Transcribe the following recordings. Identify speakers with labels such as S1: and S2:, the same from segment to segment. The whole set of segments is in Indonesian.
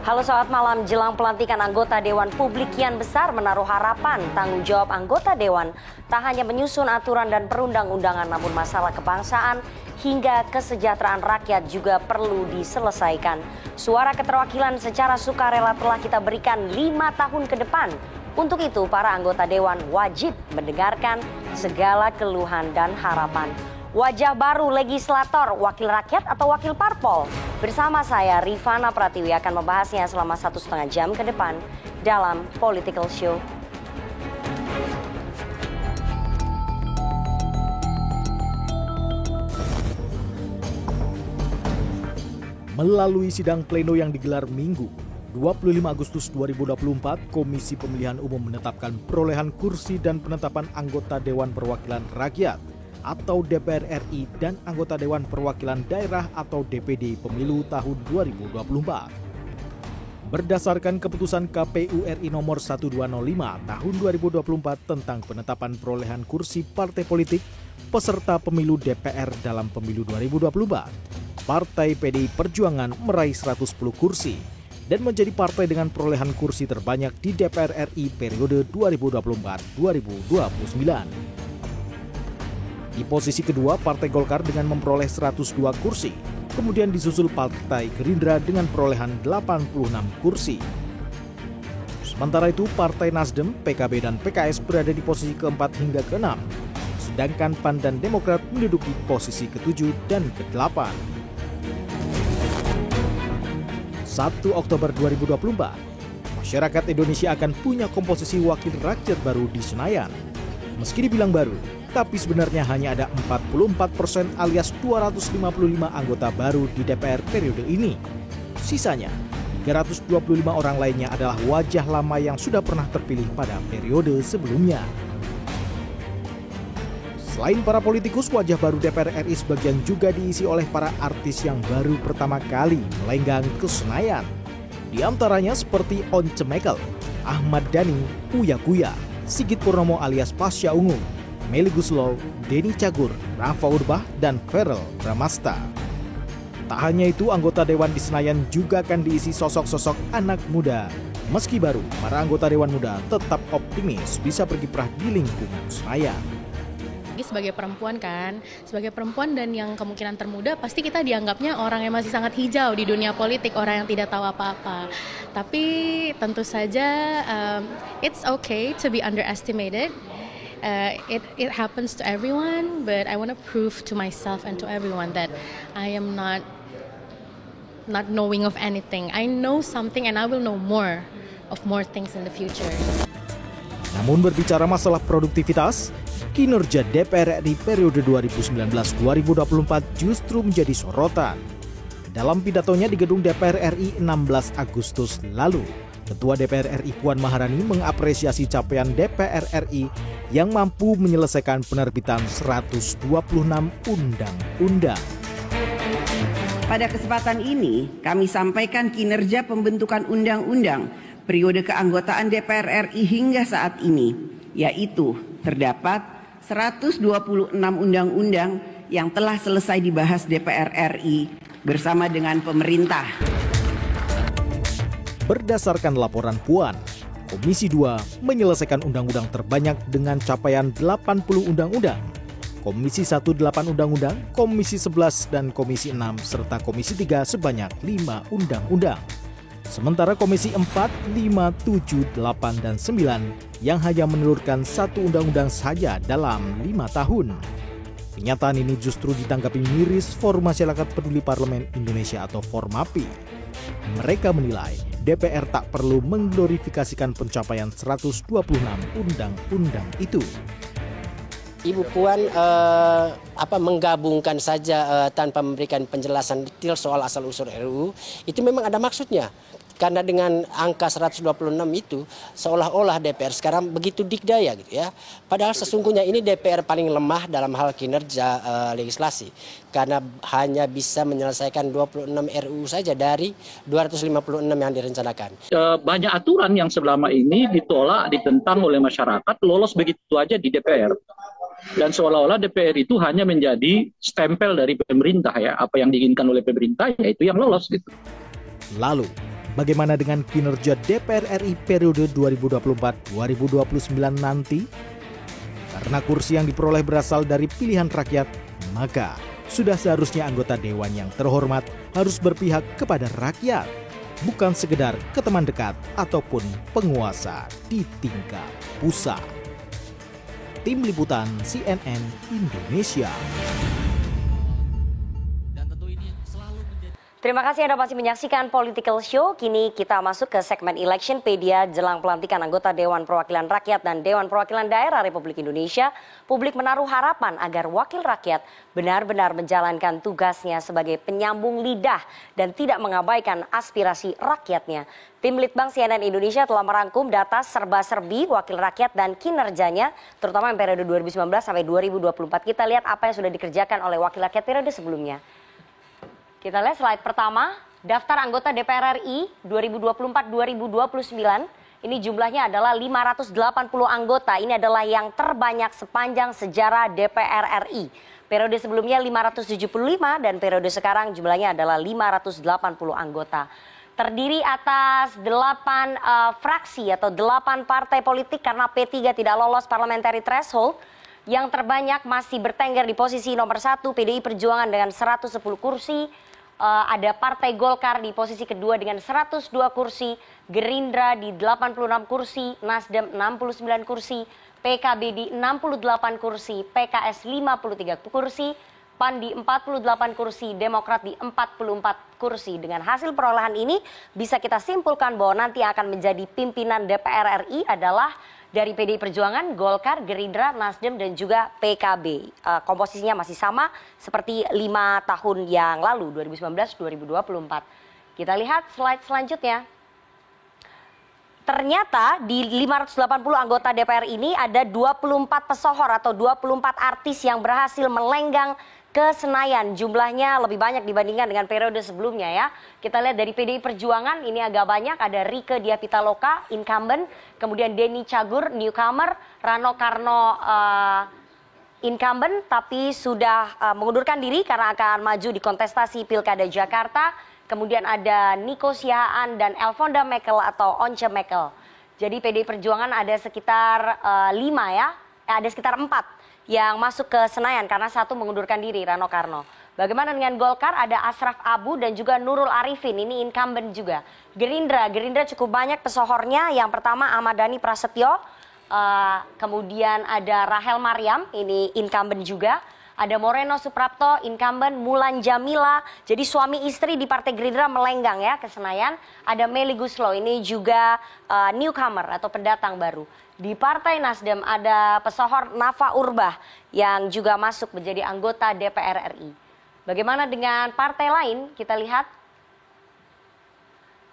S1: Halo, selamat malam. Jelang pelantikan anggota Dewan Publik, kian besar menaruh harapan tanggung jawab anggota Dewan tak hanya menyusun aturan dan perundang-undangan, namun masalah kebangsaan hingga kesejahteraan rakyat juga perlu diselesaikan. Suara keterwakilan secara sukarela telah kita berikan 5 tahun ke depan. Untuk itu, para anggota Dewan wajib mendengarkan segala keluhan dan harapan. Wajah baru legislator, wakil rakyat atau wakil parpol? Bersama saya, Rifana Pratiwi, akan membahasnya selama 1,5 jam ke depan dalam Political Show.
S2: Melalui sidang pleno yang digelar Minggu, 25 Agustus 2024, Komisi Pemilihan Umum menetapkan perolehan kursi dan penetapan anggota Dewan Perwakilan Rakyat atau DPR RI dan anggota Dewan Perwakilan Daerah atau DPD pemilu tahun 2024. Berdasarkan keputusan KPU RI nomor 1205 tahun 2024 tentang penetapan perolehan kursi partai politik peserta pemilu DPR dalam pemilu 2024, Partai PDI Perjuangan meraih 110 kursi dan menjadi partai dengan perolehan kursi terbanyak di DPR RI periode 2024-2029. Di posisi kedua, Partai Golkar dengan memperoleh 102 kursi, kemudian disusul Partai Gerindra dengan perolehan 86 kursi. Sementara itu, Partai Nasdem, PKB dan PKS berada di posisi keempat hingga keenam, sedangkan PAN dan Demokrat menduduki posisi ke-7 dan ke-8. 1 Oktober 2024, masyarakat Indonesia akan punya komposisi wakil rakyat baru di Senayan. Meski dibilang baru, tapi sebenarnya hanya ada 44% alias 255 anggota baru di DPR periode ini. Sisanya, 325 orang lainnya adalah wajah lama yang sudah pernah terpilih pada periode sebelumnya. Selain para politikus, wajah baru DPR RI sebagian juga diisi oleh para artis yang baru pertama kali melenggang ke Senayan. Di antaranya seperti Once Mekel, Ahmad Dhani, Uya Kuya, Sigit Purnomo alias Pasha Ungu, Melly Guslow, Denny Cagur, Rafa Urbah, dan Verrel Bramasta. Tak hanya itu, anggota Dewan di Senayan juga akan diisi sosok-sosok anak muda. Meski baru, para anggota Dewan muda tetap optimis bisa berkiprah di lingkungan Senayan.
S3: Sebagai perempuan sebagai perempuan dan yang kemungkinan termuda, pasti kita dianggapnya orang yang masih sangat hijau di dunia politik, orang yang tidak tahu apa-apa. Tapi tentu saja it's okay to be underestimated. It happens to everyone, but I want to prove to myself and to everyone that I am not knowing of anything. I know something and I will know more things in the future.
S2: Namun berbicara masalah produktivitas, kinerja DPR RI periode 2019-2024 justru menjadi sorotan. Dalam pidatonya di gedung DPR RI 16 Agustus lalu, Ketua DPR RI Puan Maharani mengapresiasi capaian DPR RI yang mampu menyelesaikan penerbitan 126 undang-undang.
S4: Pada kesempatan ini, kami sampaikan kinerja pembentukan undang-undang periode keanggotaan DPR RI hingga saat ini, yaitu terdapat 126 undang-undang yang telah selesai dibahas DPR RI bersama dengan pemerintah.
S2: Berdasarkan laporan Puan, Komisi 2 menyelesaikan undang-undang terbanyak dengan capaian 80 undang-undang, Komisi 1 8 undang-undang, Komisi 11 dan Komisi 6 serta Komisi 3 sebanyak 5 undang-undang. Sementara Komisi 4, 5, 7, 8, dan 9 yang hanya menelurkan 1 undang-undang saja dalam 5 tahun. Kenyataan ini justru ditanggapi miris Forum Masyarakat Peduli Parlemen Indonesia atau Formapi. Mereka menilai DPR tak perlu mengglorifikasikan pencapaian 126 undang-undang itu.
S5: Ibu Puan menggabungkan saja tanpa memberikan penjelasan detail soal asal-usul RUU, itu memang ada maksudnya. Karena dengan angka 126 itu seolah-olah DPR sekarang begitu dikdaya gitu ya. Padahal sesungguhnya ini DPR paling lemah dalam hal kinerja legislasi. Karena hanya bisa menyelesaikan 26 RUU saja dari 256 yang direncanakan.
S6: Banyak aturan yang selama ini ditolak, ditentang oleh masyarakat, lolos begitu aja di DPR. Dan seolah-olah DPR itu hanya menjadi stempel dari pemerintah ya. Apa yang diinginkan oleh pemerintah ya itu yang lolos gitu.
S2: Lalu, Bagaimana dengan kinerja DPR RI periode 2024-2029 nanti? Karena kursi yang diperoleh berasal dari pilihan rakyat, maka sudah seharusnya anggota dewan yang terhormat harus berpihak kepada rakyat, bukan sekedar ke teman dekat ataupun penguasa di tingkat pusat. Tim Liputan CNN Indonesia.
S1: Terima kasih Anda masih menyaksikan Political Show. Kini kita masuk ke segmen Electionpedia jelang pelantikan anggota Dewan Perwakilan Rakyat dan Dewan Perwakilan Daerah Republik Indonesia. Publik menaruh harapan agar wakil rakyat benar-benar menjalankan tugasnya sebagai penyambung lidah dan tidak mengabaikan aspirasi rakyatnya. Tim Litbang CNN Indonesia telah merangkum data serba-serbi wakil rakyat dan kinerjanya, terutama yang periode 2019 sampai 2024. Kita lihat apa yang sudah dikerjakan oleh wakil rakyat periode sebelumnya. Kita lihat slide pertama, daftar anggota DPR RI 2024-2029. Ini jumlahnya adalah 580 anggota. Ini adalah yang terbanyak sepanjang sejarah DPR RI. Periode sebelumnya 575 dan periode sekarang jumlahnya adalah 580 anggota. Terdiri atas 8 fraksi atau 8 partai politik karena P3 tidak lolos parliamentary threshold. Yang terbanyak masih bertengger di posisi nomor 1 PDI Perjuangan dengan 110 kursi. Ada Partai Golkar di posisi kedua dengan 102 kursi, Gerindra di 86 kursi, Nasdem 69 kursi, PKB di 68 kursi, PKS 53 kursi, PAN di 48 kursi, Demokrat di 44 kursi. Dengan hasil perolehan ini bisa kita simpulkan bahwa nanti akan menjadi pimpinan DPR RI adalah dari PDI Perjuangan, Golkar, Gerindra, Nasdem, dan juga PKB. Komposisinya masih sama seperti 5 tahun yang lalu, 2019-2024. Kita lihat slide selanjutnya. Ternyata di 580 anggota DPR ini ada 24 pesohor atau 24 artis yang berhasil melenggang ke Senayan. Jumlahnya lebih banyak dibandingkan dengan periode sebelumnya ya. Kita lihat dari PDI Perjuangan ini agak banyak, ada Rieke Diah Pitaloka, incumbent, kemudian Denny Cagur, newcomer, Rano Karno incumbent tapi sudah mengundurkan diri karena akan maju di kontestasi Pilkada Jakarta. Kemudian ada Nico Siahaan dan Elfonda Mekel atau Once Mekel. Jadi PDI Perjuangan ada sekitar 5 ya, ada sekitar 4 yang masuk ke Senayan karena 1 mengundurkan diri, Rano Karno. Bagaimana dengan Golkar? Ada Ashraf Abu dan juga Nurul Arifin, ini incumbent juga. Gerindra cukup banyak pesohornya. Yang pertama Ahmad Dhani Prasetyo, kemudian ada Rahel Mariam, ini incumbent juga. Ada Moreno Suprapto, incumbent, Mulan Jamila. Jadi suami istri di Partai Gerindra melenggang ya ke Senayan. Ada Meli Guslo, ini juga newcomer atau pendatang baru. Di Partai Nasdem ada pesohor Nafa Urbah yang juga masuk menjadi anggota DPR RI. Bagaimana dengan partai lain? Kita lihat.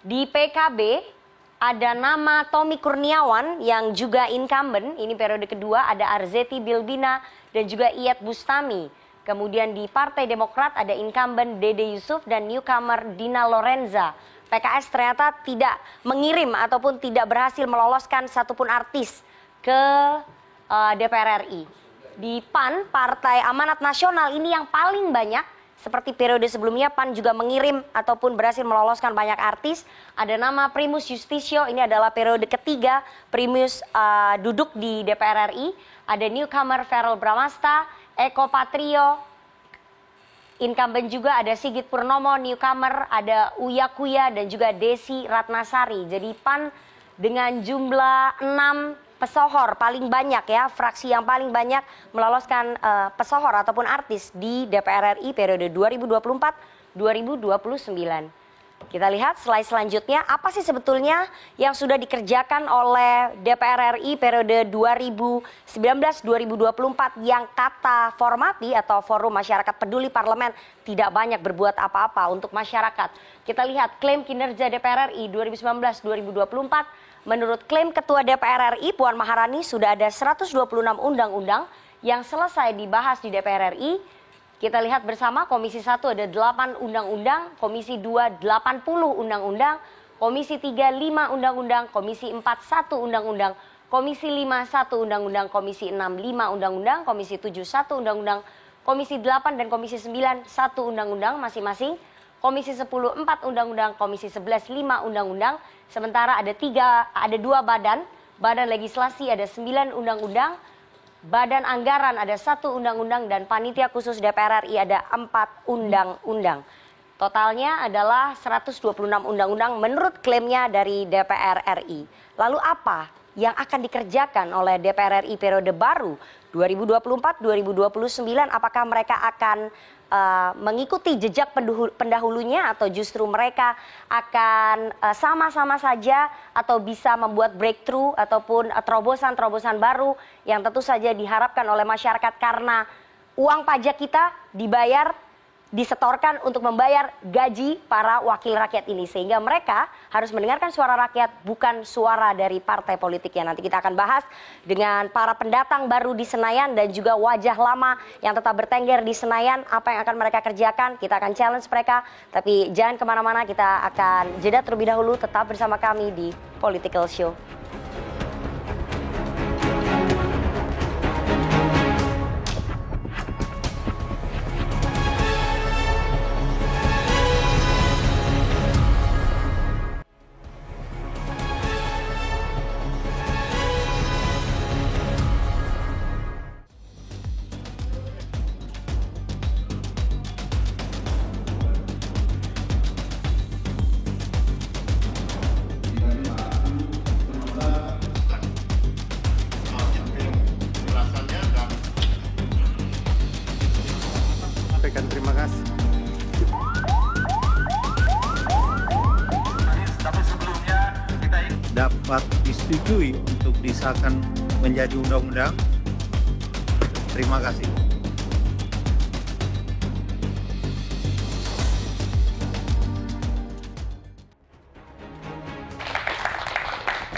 S1: Di PKB ada nama Tommy Kurniawan yang juga incumbent, ini periode kedua, ada Arzeti Bilbina dan juga Iyeth Bustami. Kemudian di Partai Demokrat ada incumbent Dede Yusuf dan newcomer Dina Lorenza. PKS ternyata tidak mengirim ataupun tidak berhasil meloloskan satupun artis ke DPR RI. Di PAN, Partai Amanat Nasional ini yang paling banyak. Seperti periode sebelumnya PAN juga mengirim ataupun berhasil meloloskan banyak artis. Ada nama Primus Justisio, ini adalah periode ketiga Primus duduk di DPR RI. Ada newcomer Verrel Bramasta, Eko Patrio, incumbent juga ada Sigit Purnomo, newcomer, ada Uya Kuya dan juga Desi Ratnasari. Jadi PAN dengan jumlah 6 pesohor paling banyak ya, fraksi yang paling banyak meloloskan pesohor ataupun artis di DPR RI periode 2024-2029. Kita lihat slide selanjutnya, apa sih sebetulnya yang sudah dikerjakan oleh DPR RI periode 2019-2024 yang kata Formati atau Forum Masyarakat Peduli Parlemen tidak banyak berbuat apa-apa untuk masyarakat. Kita lihat klaim kinerja DPR RI 2019-2024. Menurut klaim Ketua DPR RI Puan Maharani sudah ada 126 undang-undang yang selesai dibahas di DPR RI. Kita lihat bersama Komisi 1 ada 8 undang-undang, Komisi 2 80 undang-undang, Komisi 3 5 undang-undang, Komisi 4 1 undang-undang, Komisi 5 1 undang-undang, Komisi 6 5 undang-undang, Komisi 7 1 undang-undang, Komisi 8 dan Komisi 9 1 undang-undang masing-masing. Komisi 10 4 undang-undang, Komisi 11 5 undang-undang. Sementara ada 2 badan, Badan Legislasi ada 9 undang-undang, Badan Anggaran ada 1 undang-undang, dan Panitia Khusus DPR RI ada 4 undang-undang. Totalnya adalah 126 undang-undang menurut klaimnya dari DPR RI. Lalu apa yang akan dikerjakan oleh DPR RI periode baru 2024-2029? Apakah mereka akan mengikuti jejak pendahulunya atau justru mereka akan sama-sama saja atau bisa membuat breakthrough ataupun terobosan-terobosan baru yang tentu saja diharapkan oleh masyarakat karena uang pajak kita disetorkan untuk membayar gaji para wakil rakyat ini, sehingga mereka harus mendengarkan suara rakyat, bukan suara dari partai politik. Yang nanti kita akan bahas dengan para pendatang baru di Senayan dan juga wajah lama yang tetap bertengger di Senayan. Apa yang akan mereka kerjakan, kita akan challenge mereka. Tapi jangan kemana-mana, kita akan jeda terlebih dahulu. Tetap bersama kami di Political Show.
S7: Terima kasih. Tapi sebelumnya kita dapat disetujui untuk disahkan menjadi undang-undang. Terima kasih.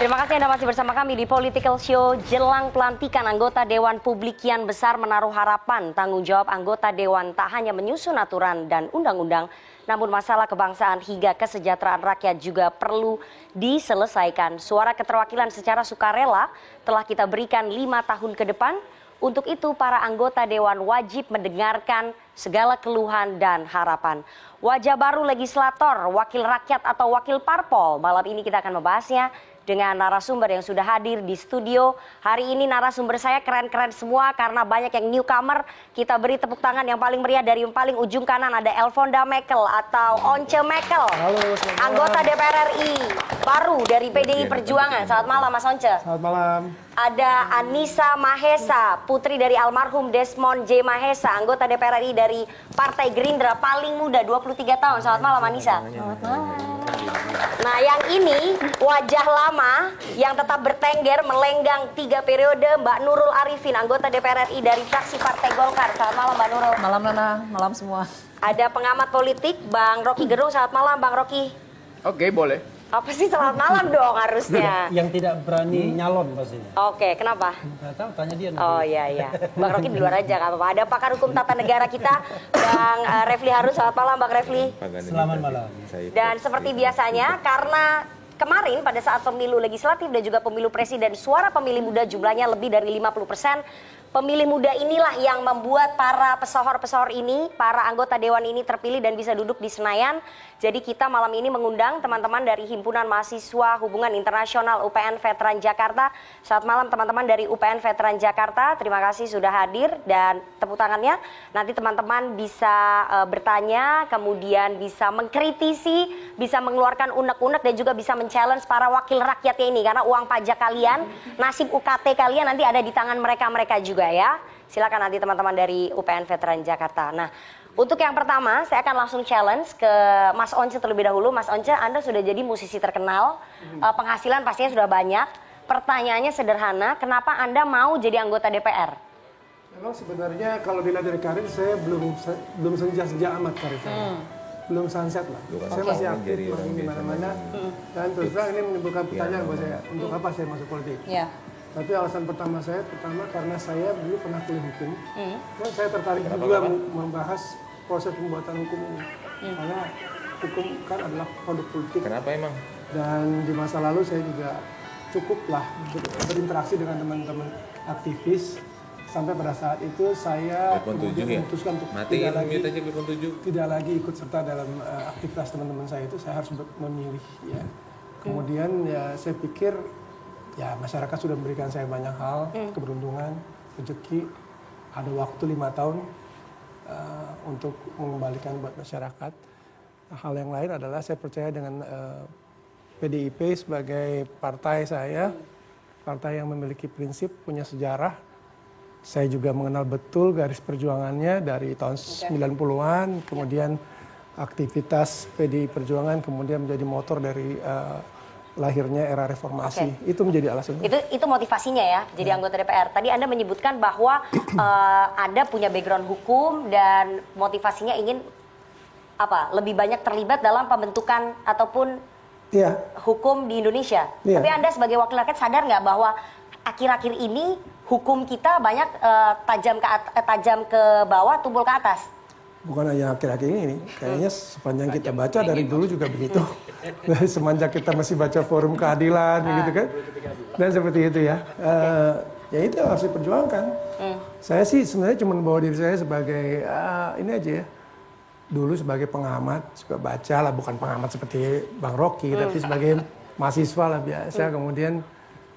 S1: Terima kasih Anda masih bersama kami di Political Show. Jelang pelantikan anggota Dewan Publik Kian Besar menaruh harapan tanggung jawab anggota Dewan tak hanya menyusun aturan dan undang-undang, namun masalah kebangsaan hingga kesejahteraan rakyat juga perlu diselesaikan. Suara keterwakilan secara sukarela telah kita berikan 5 tahun ke depan. Untuk itu para anggota Dewan wajib mendengarkan segala keluhan dan harapan. Wajah baru legislator, wakil rakyat atau wakil parpol. Malam ini kita akan membahasnya dengan narasumber yang sudah hadir di studio. Hari ini narasumber saya keren-keren semua karena banyak yang newcomer. Kita beri tepuk tangan yang paling meriah. Dari yang paling ujung kanan ada Elfonda Mekel atau Once Mekel.
S8: Halo,
S1: anggota DPR RI baru dari PDI Perjuangan. Selamat malam Mas Once.
S8: Selamat malam.
S1: Ada Anissa Mahesa, putri dari almarhum Desmond J. Mahesa, anggota DPR RI dari Partai Gerindra, paling muda 23 tahun. Selamat malam Anissa. Selamat malam. Nah yang ini wajah lama yang tetap bertengger melenggang 3 periode, Mbak Nurul Arifin, anggota DPR RI dari fraksi Partai Golkar. Selamat malam Mbak Nurul.
S9: Malam Nana, malam semua.
S1: Ada pengamat politik Bang Rocky Gerung. Selamat malam Bang Rocky.
S10: Oke, boleh.
S1: Apa sih selamat malam dong harusnya.
S8: Yang tidak berani nyalon pastinya.
S1: Oke, kenapa?
S8: Nggak tahu, tanya dia.
S1: Oh iya. Bang Rocky di luar aja, nggak apa-apa. Ada pakar hukum tata negara kita, Bang Refli Harun. Selamat malam Bang Refli.
S8: Selamat malam.
S1: Dan seperti biasanya, karena kemarin pada saat pemilu legislatif dan juga pemilu presiden, suara pemilih muda jumlahnya lebih dari 50%. Pemilih muda inilah yang membuat para pesohor-pesohor ini, para anggota dewan ini terpilih dan bisa duduk di Senayan. Jadi kita malam ini mengundang teman-teman dari Himpunan Mahasiswa Hubungan Internasional UPN Veteran Jakarta. Selamat malam teman-teman dari UPN Veteran Jakarta. Terima kasih sudah hadir dan tepuk tangannya. Nanti teman-teman bisa bertanya, kemudian bisa mengkritisi, bisa mengeluarkan unek-unek dan juga bisa men-challenge para wakil rakyatnya ini. Karena uang pajak kalian, nasib UKT kalian nanti ada di tangan mereka-mereka juga ya. Silakan nanti teman-teman dari UPN Veteran Jakarta. Nah, untuk yang pertama, saya akan langsung challenge ke Mas Once terlebih dahulu. Mas Once, Anda sudah jadi musisi terkenal, penghasilan pastinya sudah banyak. Pertanyaannya sederhana, kenapa Anda mau jadi anggota DPR?
S11: Memang sebenarnya kalau dilihat dari karir, saya belum senja amat karir saya. Belum sunset lah. Saya masih aktif di mana-mana. Dan terus terang ini menimbulkan pertanyaan buat saya, untuk apa saya masuk politik? Tapi alasan pertama karena saya dulu pernah kuliah hukum. Dan saya tertarik juga membahas proses pembuatan hukum ini. Karena hukum kan adalah produk politik.
S10: Kenapa emang?
S11: Dan di masa lalu saya juga cukuplah berinteraksi dengan teman-teman aktivis. Sampai pada saat itu saya kemudian memutuskan untuk tidak lagi ikut serta dalam aktivitas teman-teman saya itu. Saya harus memilih ya. Kemudian ya saya pikir ya masyarakat sudah memberikan saya banyak hal, keberuntungan, rezeki, ada waktu 5 tahun untuk mengembalikan buat masyarakat. Hal yang lain adalah saya percaya dengan PDIP sebagai partai saya, partai yang memiliki prinsip, punya sejarah. Saya juga mengenal betul garis perjuangannya dari tahun 90-an, kemudian aktivitas PDI Perjuangan kemudian menjadi motor dari lahirnya era reformasi. Itu menjadi alasan.
S1: Itu motivasinya ya, jadi anggota DPR. Tadi Anda menyebutkan bahwa Anda punya background hukum dan motivasinya ingin lebih banyak terlibat dalam pembentukan ataupun hukum di Indonesia. Tapi Anda sebagai wakil rakyat sadar nggak bahwa akhir-akhir ini hukum kita banyak tajam ke bawah, tumpul ke atas?
S11: Bukan hanya akhir-akhir ini, kayaknya sepanjang kita baca dari dulu juga begitu. Dari semenjak kita masih baca Forum Keadilan, gitu kan, dan seperti itu ya. Ya itu harus diperjuangkan. Saya sih sebenarnya cuma bawa diri saya sebagai ini aja ya. Dulu sebagai pengamat, suka baca lah, bukan pengamat seperti Bang Rocky, tapi sebagai mahasiswa lah biasa. Kemudian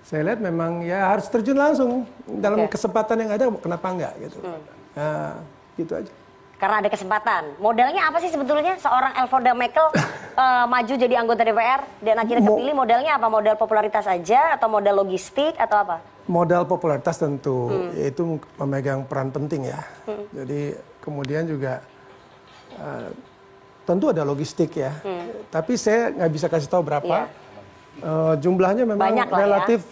S11: saya lihat memang ya harus terjun langsung dalam kesempatan yang ada, kenapa enggak gitu. Gitu aja.
S1: Karena ada kesempatan. Modalnya apa sih sebetulnya seorang Elvoda Mekel maju jadi anggota DPR dan akhirnya kepilih? Modalnya apa? Modal popularitas aja atau modal logistik atau apa?
S11: Modal popularitas tentu, yaitu memegang peran penting ya. Jadi kemudian juga tentu ada logistik ya. Tapi saya nggak bisa kasih tahu berapa. Jumlahnya memang relatif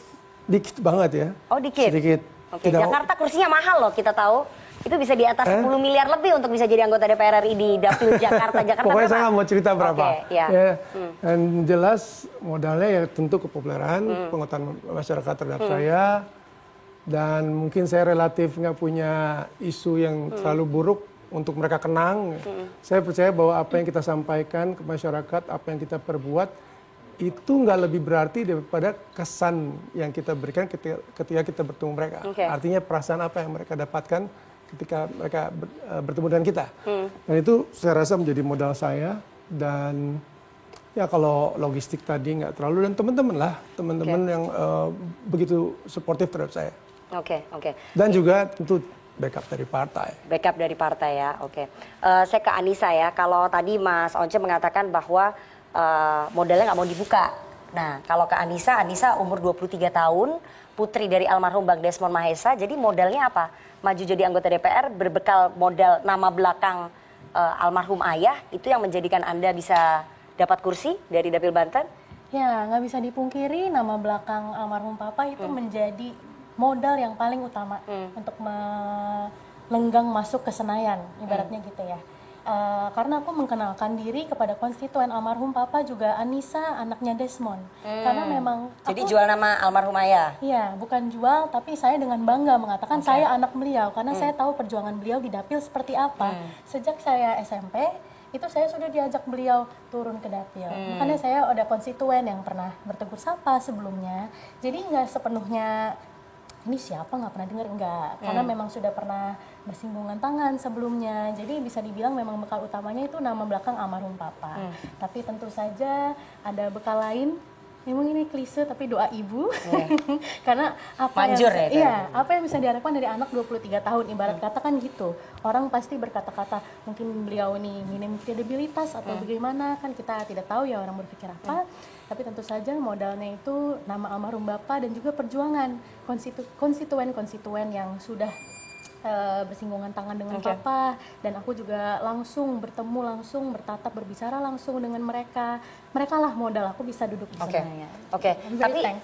S11: dikit banget ya. Oh dikit? Sedikit.
S1: Oke, Jakarta kursinya mahal loh kita tahu. Itu bisa di atas 10 miliar lebih untuk bisa jadi anggota DPR RI di Dapil Jakarta.
S11: Pokoknya saya nggak mau cerita berapa.
S1: Ya.
S11: Dan jelas modalnya ya tentu kepopuleran, pengetahuan masyarakat terhadap saya. Dan mungkin saya relatif nggak punya isu yang terlalu buruk untuk mereka kenang. Saya percaya bahwa apa yang kita sampaikan ke masyarakat, apa yang kita perbuat, itu nggak lebih berarti daripada kesan yang kita berikan ketika kita bertemu mereka. Artinya perasaan apa yang mereka dapatkan ketika mereka bertemu dengan kita. Dan itu saya rasa menjadi modal saya. Dan ya kalau logistik tadi nggak terlalu, dan teman-teman yang begitu suportif terhadap saya. Dan juga tentu backup dari partai. Backup dari partai
S1: ya, saya ke Anissa ya. Kalau tadi Mas Once mengatakan bahwa modalnya nggak mau dibuka. Nah, kalau ke Anissa umur 23 tahun, putri dari almarhum Bang Desmond Mahesa, jadi modalnya apa? Maju jadi anggota DPR berbekal modal nama belakang almarhum ayah, itu yang menjadikan Anda bisa dapat kursi dari Dapil Banten?
S3: Ya, nggak bisa dipungkiri nama belakang almarhum Papa itu menjadi modal yang paling utama untuk melenggang masuk ke Senayan, ibaratnya gitu ya. Karena aku mengenalkan diri kepada konstituen almarhum Papa juga Anissa, anaknya Desmond. Karena memang
S1: jadi jual nama almarhum ayah?
S3: Iya, bukan jual, tapi saya dengan bangga mengatakan saya anak beliau. Karena saya tahu perjuangan beliau di Dapil seperti apa. Sejak saya SMP, itu saya sudah diajak beliau turun ke Dapil. Makanya saya ada konstituen yang pernah bertegur sapa sebelumnya. Jadi nggak sepenuhnya ini siapa, nggak pernah dengar, enggak. Karena memang sudah pernah bersinggungan tangan sebelumnya. Jadi bisa dibilang memang bekal utamanya itu nama belakang almarhum Papa. Tapi tentu saja ada bekal lain. Memang ini klise tapi doa ibu. Karena apa apa yang bisa diharapkan dari anak 23 tahun, ibarat kata kan gitu. Orang pasti berkata-kata mungkin beliau ini minim kredibilitas atau bagaimana, kan kita tidak tahu ya orang berpikir apa. Tapi tentu saja modalnya itu nama almarhum Bapak dan juga perjuangan konstituen-konstituen yang sudah bersinggungan tangan dengan Papa, dan aku juga langsung bertemu, langsung bertatap, berbicara langsung dengan mereka. Mereka lah modal aku bisa duduk di sana.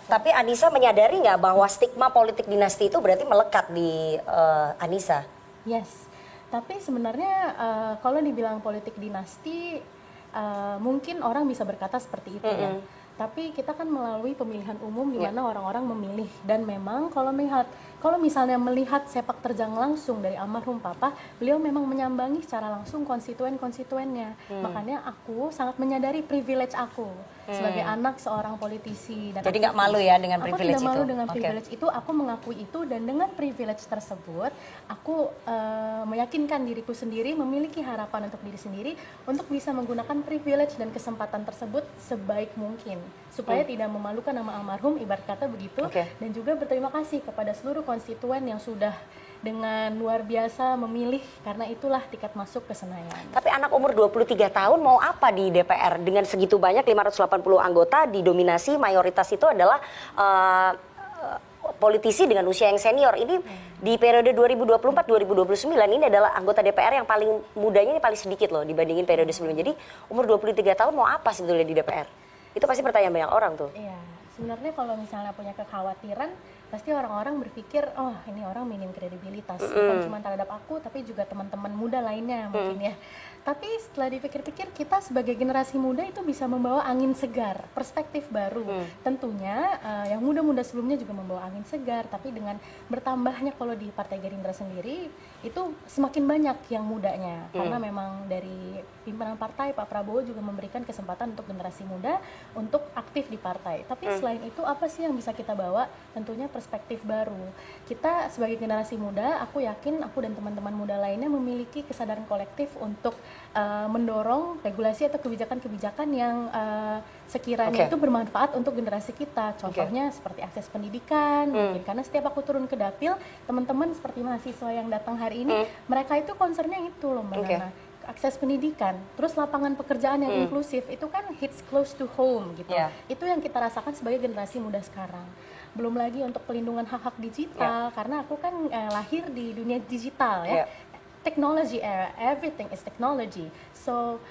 S1: Tapi Anissa menyadari nggak bahwa stigma politik dinasti itu berarti melekat di Anissa?
S3: Yes, tapi sebenarnya kalau dibilang politik dinasti mungkin orang bisa berkata seperti itu ya. Tapi kita kan melalui pemilihan umum di mana orang-orang memilih, dan memang kalau misalnya melihat sepak terjang langsung dari almarhum Papa, beliau memang menyambangi secara langsung konstituennya. Makanya aku sangat menyadari privilege aku sebagai anak seorang politisi. Dan
S1: jadi nggak malu ya dengan privilege itu?
S3: Aku tidak malu dengan privilege itu, aku mengakui itu, dan dengan privilege tersebut aku meyakinkan diriku sendiri, memiliki harapan untuk diri sendiri untuk bisa menggunakan privilege dan kesempatan tersebut sebaik mungkin supaya tidak memalukan nama almarhum, ibarat kata begitu. Dan juga berterima kasih kepada seluruh konstituen yang sudah dengan luar biasa memilih, karena itulah tiket masuk ke Senayan.
S1: Tapi anak umur 23 tahun mau apa di DPR dengan segitu banyak 580 anggota, didominasi mayoritas itu adalah politisi dengan usia yang senior. Ini di periode 2024-2029 ini adalah anggota DPR yang paling mudanya ini paling sedikit loh dibandingin periode sebelumnya. Jadi umur 23 tahun mau apa sebetulnya di DPR? Itu pasti pertanyaan banyak orang tuh.
S3: Iya, sebenarnya kalau misalnya punya kekhawatiran, pasti orang-orang berpikir, oh ini orang minim kredibilitas, bukan cuma terhadap aku, tapi juga teman-teman muda lainnya mungkin ya. Tapi setelah dipikir-pikir, kita sebagai generasi muda itu bisa membawa angin segar, perspektif baru. Tentunya yang muda-muda sebelumnya juga membawa angin segar, tapi dengan bertambahnya kalau di Partai Gerindra sendiri, itu semakin banyak yang mudanya. Karena memang dari pimpinan partai, Pak Prabowo juga memberikan kesempatan untuk generasi muda untuk aktif di partai. Tapi selain itu, apa sih yang bisa kita bawa? Tentunya perspektif baru. Kita sebagai generasi muda, aku yakin aku dan teman-teman muda lainnya memiliki kesadaran kolektif untuk mendorong regulasi atau kebijakan-kebijakan yang sekiranya itu bermanfaat untuk generasi kita. Contohnya seperti akses pendidikan, mungkin karena setiap aku turun ke dapil, teman-teman seperti mahasiswa yang datang hari ini, mereka itu concernnya itu loh Mbak Nana. Akses pendidikan, terus lapangan pekerjaan yang inklusif, itu kan hits close to home gitu. Itu yang kita rasakan sebagai generasi muda sekarang. Belum lagi untuk pelindungan hak-hak digital, karena aku kan lahir di dunia digital ya. Technology era, everything is technology. So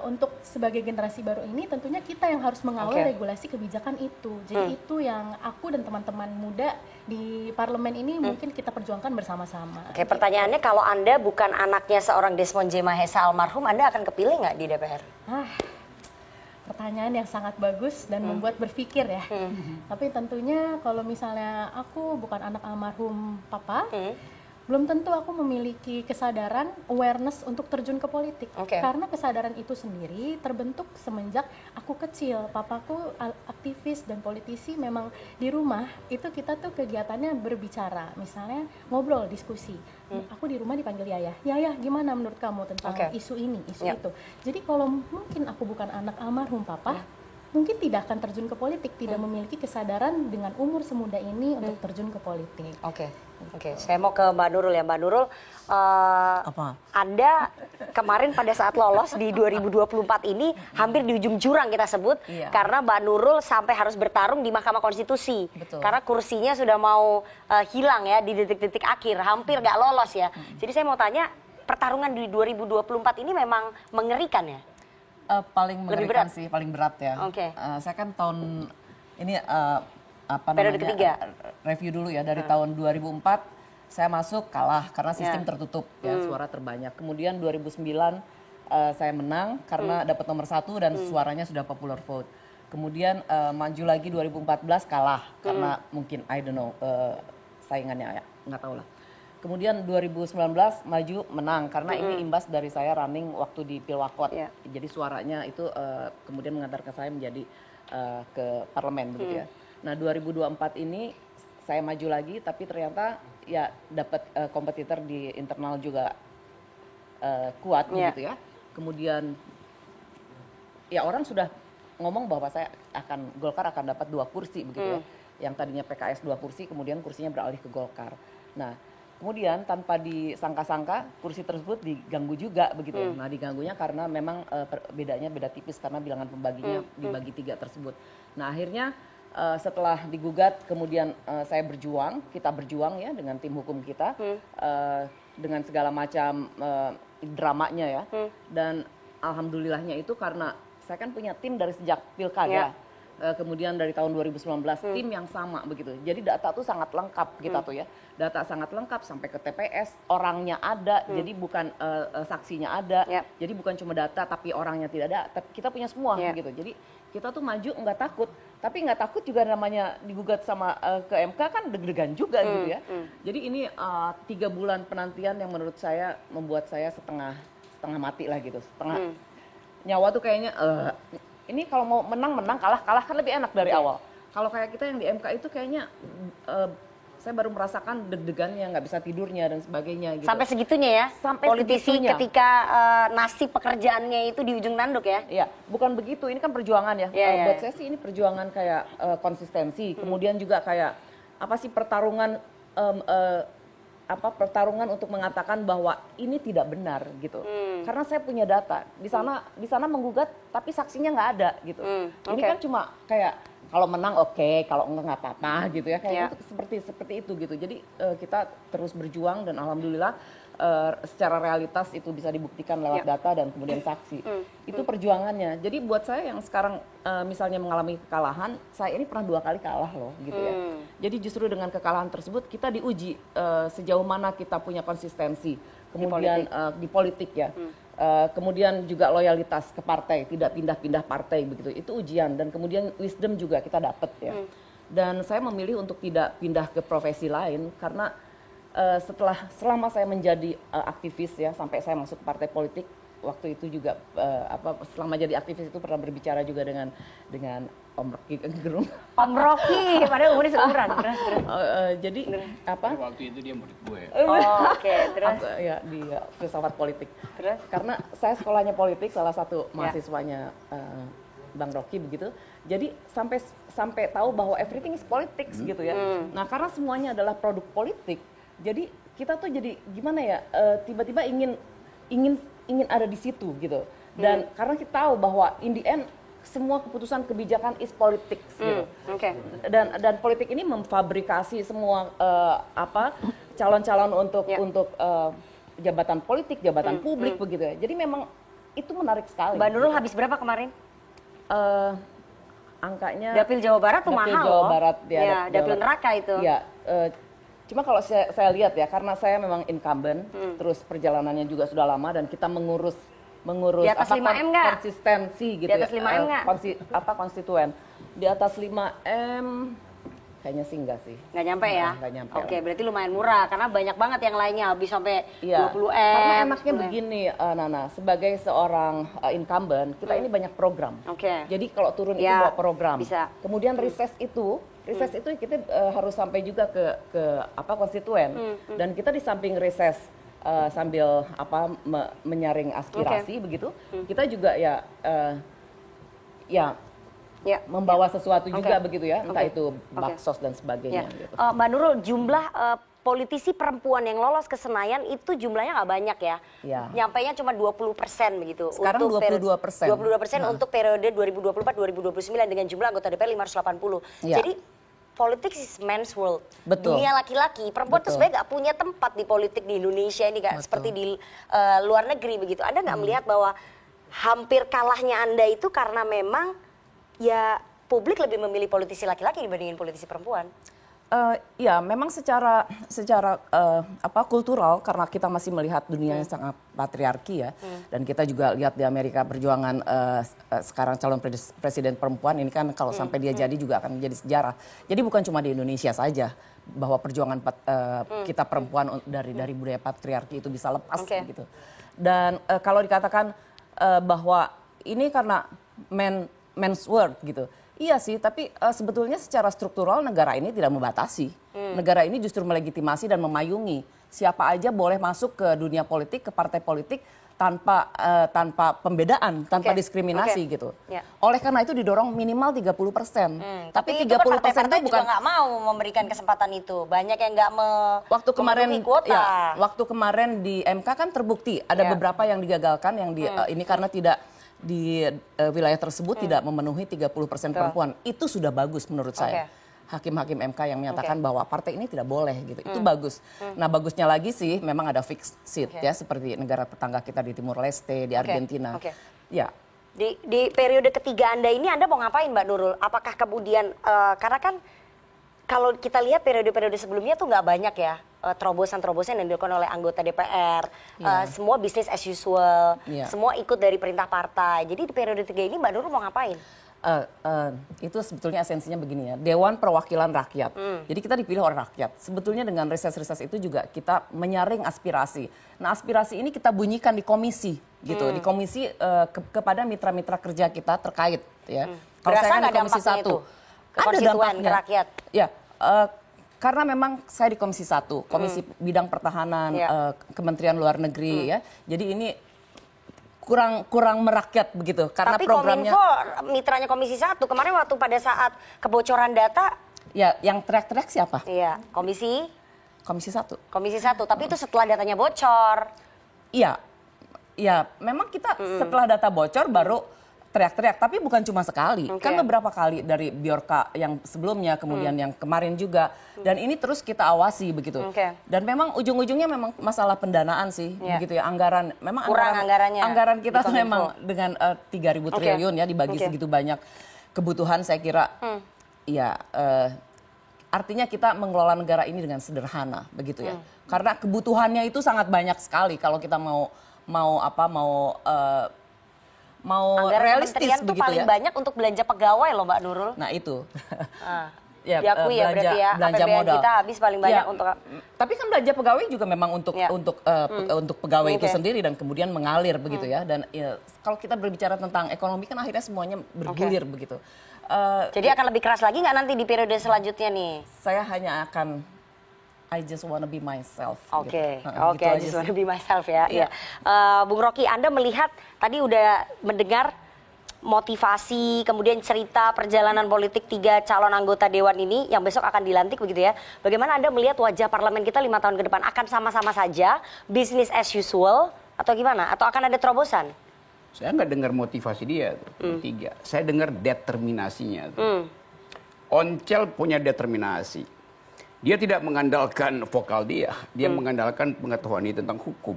S3: untuk sebagai generasi baru ini tentunya kita yang harus mengawal regulasi kebijakan itu. Jadi itu yang aku dan teman-teman muda di parlemen ini mungkin kita perjuangkan bersama-sama.
S1: Pertanyaannya, kalau Anda bukan anaknya seorang Desmond J. Mahesa almarhum, Anda akan kepilih nggak di DPR?
S3: Pertanyaan yang sangat bagus dan membuat berpikir ya. Tapi tentunya kalau misalnya aku bukan anak almarhum Papa, belum tentu aku memiliki kesadaran, awareness untuk terjun ke politik. Karena kesadaran itu sendiri terbentuk semenjak aku kecil. Papaku aktivis dan politisi, memang di rumah itu kita tuh kegiatannya berbicara. Misalnya ngobrol, diskusi. Aku di rumah dipanggil Yayah. Yayah, gimana menurut kamu tentang isu ini, isu itu. Jadi kalau mungkin aku bukan anak almarhum Papa, mungkin tidak akan terjun ke politik, tidak memiliki kesadaran dengan umur semuda ini untuk terjun ke politik.
S1: Oke, saya mau ke Mbak Nurul ya. Mbak Nurul, Anda kemarin pada saat lolos di 2024 ini hampir di ujung jurang kita sebut, karena Mbak Nurul sampai harus bertarung di Mahkamah Konstitusi. Karena kursinya sudah mau hilang ya di detik-detik akhir, hampir nggak lolos ya. Jadi saya mau tanya, pertarungan di 2024 ini memang mengerikan ya?
S9: Paling mengerikan sih, paling berat ya. Saya kan tahun ini
S1: periode ketiga.
S9: Review dulu ya, dari tahun 2004 saya masuk kalah karena sistem tertutup ya, suara terbanyak. Kemudian 2009 saya menang karena dapat nomor 1 dan suaranya sudah popular vote. Kemudian maju lagi 2014 kalah karena mungkin I don't know saingannya ya, nggak tahu lah. Kemudian 2019 maju menang karena ini imbas dari saya running waktu di Pilwakot. Jadi suaranya itu kemudian mengantarkan saya menjadi ke parlemen begitu ya. Nah 2024 ini saya maju lagi, tapi ternyata ya dapat kompetitor di internal juga kuat begitu ya. Kemudian ya orang sudah ngomong bahwa Golkar akan dapat 2 kursi begitu ya. Yang tadinya PKS 2 kursi, kemudian kursinya beralih ke Golkar. Nah kemudian tanpa disangka-sangka kursi tersebut diganggu juga begitu ya. Nah diganggunya karena memang bedanya beda tipis karena bilangan pembaginya dibagi 3 tersebut. Nah akhirnya setelah digugat, kemudian kita berjuang ya dengan tim hukum kita, dengan segala macam dramanya ya. Dan alhamdulillahnya itu karena saya kan punya tim dari sejak pilkada. kemudian dari tahun 2019 tim yang sama begitu. Jadi data tuh sangat lengkap kita tuh ya. Data sangat lengkap sampai ke TPS, orangnya ada, jadi bukan saksinya ada. Jadi bukan cuma data tapi orangnya tidak ada. Kita punya semua gitu. Jadi kita tuh maju nggak takut. Tapi nggak takut juga namanya digugat sama ke MK kan deg-degan juga gitu ya. Jadi ini 3 bulan penantian yang menurut saya membuat saya setengah mati lah gitu. Setengah nyawa tuh kayaknya ini kalau mau menang kalah kan lebih enak dari awal. Kalau kayak kita yang di MK itu kayaknya saya baru merasakan deg-degannya, nggak bisa tidurnya dan sebagainya. Gitu.
S1: Sampai segitunya ya,
S9: sampai
S1: politisi
S9: segitunya.
S1: ketika nasib pekerjaannya itu di ujung tanduk ya?
S9: Iya, bukan begitu. Ini kan perjuangan ya. Buat saya sih ini perjuangan kayak konsistensi. Kemudian juga kayak apa sih pertarungan pertarungan untuk mengatakan bahwa ini tidak benar gitu. Karena saya punya data. Di sana menggugat tapi saksinya nggak ada gitu. Ini kan cuma kayak kalau menang oke, kalau enggak nggak apa-apa gitu ya. Kayak itu, seperti itu gitu. Jadi kita terus berjuang dan alhamdulillah secara realitas itu bisa dibuktikan lewat data dan kemudian saksi. Itu perjuangannya. Jadi buat saya yang sekarang misalnya mengalami kekalahan, saya ini pernah 2 kali kalah loh gitu ya. Jadi justru dengan kekalahan tersebut kita diuji sejauh mana kita punya konsistensi. Kemudian di politik ya. Kemudian juga loyalitas ke partai, tidak pindah-pindah partai begitu. Itu ujian dan kemudian wisdom juga kita dapat ya. Dan saya memilih untuk tidak pindah ke profesi lain karena selama saya menjadi aktivis ya sampai saya masuk partai politik waktu itu juga selama jadi aktivis itu pernah berbicara juga dengan Om Rocky Gerung.
S1: Om Rocky, padahal umurnya seumuran.
S9: Jadi apa?
S10: Waktu itu dia murid gue.
S1: Oke, terus
S9: ya di filsafat politik.
S1: Terus?
S9: Karena saya sekolahnya politik, salah satu mahasiswanya Bang Rocky begitu. Jadi sampai tahu bahwa everything is politics gitu ya. Nah, karena semuanya adalah produk politik. Jadi kita tuh jadi gimana ya? Tiba-tiba ingin ada di situ gitu. Dan karena kita tahu bahwa in the end semua keputusan kebijakan is politics gitu. Dan politik ini memfabrikasi semua calon-calon untuk jabatan politik, jabatan publik begitu ya. Jadi memang itu menarik sekali.
S1: Mbak Nurul habis berapa kemarin?
S9: Angkanya
S1: Dapil Jawa Barat tuh mahal
S9: Jawa Barat
S1: ya, Dapil neraka itu.
S9: Ya, cuma kalau saya lihat ya, karena saya memang incumbent, terus perjalanannya juga sudah lama dan kita mengurus
S1: di atas 5M nggak?
S9: Konsistensi gitu
S1: di atas 5M nggak?
S9: Konstituen. Di atas 5M kayaknya sih enggak sih.
S1: Nggak nyampe ya?
S9: Nggak nyampe.
S1: Oke, berarti lumayan murah karena banyak banget yang lainnya habis sampai 20M.
S9: Karena enaknya begini Nana, sebagai seorang incumbent, kita ini banyak program. Jadi kalau turun itu bawa program.
S1: Bisa.
S9: Kemudian recess itu kita harus sampai juga ke konstituen. Dan kita di samping recess sambil menyaring aspirasi begitu, kita juga membawa sesuatu juga begitu ya, entah itu baksos dan sebagainya. Gitu.
S1: Mbak Nurul, jumlah politisi perempuan yang lolos ke Senayan itu jumlahnya nggak banyak ya? Nyampainya cuma 20% begitu.
S9: Sekarang 22%.
S1: 22% untuk periode 2024-2029 dengan jumlah anggota DPR 580. Jadi politik is men's world. Dunia laki-laki, perempuan tuh sebenarnya nggak punya tempat di politik di Indonesia ini nggak seperti di luar negeri begitu. Anda nggak melihat bahwa hampir kalahnya Anda itu karena memang ya publik lebih memilih politisi laki-laki dibandingin politisi perempuan?
S9: Ya, memang secara kultural karena kita masih melihat dunia yang sangat patriarki ya, dan kita juga lihat di Amerika perjuangan sekarang calon presiden perempuan ini kan kalau sampai dia jadi juga akan menjadi sejarah. Jadi bukan cuma di Indonesia saja bahwa perjuangan kita perempuan dari budaya patriarki itu bisa lepas gitu. Dan kalau dikatakan bahwa ini karena men's world gitu. Iya sih, tapi sebetulnya secara struktural negara ini tidak membatasi. Negara ini justru melegitimasi dan memayungi siapa aja boleh masuk ke dunia politik, ke partai politik tanpa pembedaan, tanpa diskriminasi gitu. Oleh karena itu didorong minimal 30%. Tapi 30% itu
S1: partai-partai
S9: bukan
S1: juga nggak mau memberikan kesempatan itu. Banyak yang nggak memenuhi kuota.
S9: Ya, waktu kemarin di MK kan terbukti ada beberapa yang digagalkan yang ini karena tidak di wilayah tersebut tidak memenuhi 30% perempuan. Itu sudah bagus menurut saya. Hakim-hakim MK yang menyatakan bahwa partai ini tidak boleh gitu. Itu bagus. Nah, bagusnya lagi sih memang ada fixed seat ya seperti negara tetangga kita di Timur Leste, di Argentina. Ya.
S1: Di periode ketiga Anda ini Anda mau ngapain Mbak Nurul? Apakah kemudian karena kan kalau kita lihat periode-periode sebelumnya tuh nggak banyak ya terobosan-terobosan yang dilakukan oleh anggota DPR, semua bisnis as usual, semua ikut dari perintah partai. Jadi di periode ketiga ini Mbak Nurul mau ngapain?
S9: Itu sebetulnya esensinya begini ya, Dewan Perwakilan Rakyat. Jadi kita dipilih oleh rakyat. Sebetulnya dengan reses-reses itu juga kita menyaring aspirasi. Nah aspirasi ini kita bunyikan di komisi, gitu, di komisi kepada mitra-mitra kerja kita terkait. Ya. Kalau saya kan di komisi 1, ada dampaknya
S1: ke rakyat.
S9: Ya. Karena memang saya di Komisi 1, Komisi Bidang Pertahanan, Kementerian Luar Negeri ya. Jadi ini kurang merakyat begitu karena
S1: tapi
S9: programnya.
S1: Kominfo mitranya Komisi 1 kemarin waktu pada saat kebocoran data.
S9: Ya, yang teriak-teriak siapa?
S1: Iya, Komisi
S9: 1.
S1: Komisi 1, tapi itu setelah datanya bocor.
S9: Iya. Ya, memang kita setelah data bocor baru teriak-teriak, tapi bukan cuma sekali, kan beberapa kali dari Bjorka yang sebelumnya, kemudian yang kemarin juga, dan ini terus kita awasi begitu. Dan memang ujung-ujungnya memang masalah pendanaan sih, begitu ya, anggaran, memang anggaran kita tuh memang dengan 3.000 triliun ya dibagi segitu banyak kebutuhan, saya kira, ya artinya kita mengelola negara ini dengan sederhana, begitu ya, karena kebutuhannya itu sangat banyak sekali kalau kita mau
S1: anggaran
S9: realistis
S1: kementerian
S9: begitu
S1: tuh paling banyak untuk belanja pegawai loh Mbak Nurul.
S9: Nah itu.
S1: Ya, diakui ya berarti ya
S9: belanja
S1: APBN
S9: modal
S1: kita habis paling banyak untuk.
S9: Tapi kan belanja pegawai juga memang untuk pegawai itu sendiri dan kemudian mengalir begitu ya. Dan kalau kita berbicara tentang ekonomi kan akhirnya semuanya bergulir begitu.
S1: Jadi akan lebih keras lagi nggak nanti di periode selanjutnya nih?
S9: Saya hanya akan I just wanna be myself.
S1: Oke, I just wanna be myself ya. Bung Rocky, Anda melihat tadi udah mendengar motivasi, kemudian cerita perjalanan politik 3 calon anggota Dewan ini yang besok akan dilantik begitu ya. Bagaimana Anda melihat wajah parlemen kita 5 tahun ke depan? Akan sama-sama saja, business as usual, atau gimana? Atau akan ada terobosan?
S10: Saya nggak dengar motivasi dia, tiga. Saya dengar determinasinya. Oncel punya determinasi. Dia tidak mengandalkan vokal dia mengandalkan pengetahuan dia tentang hukum.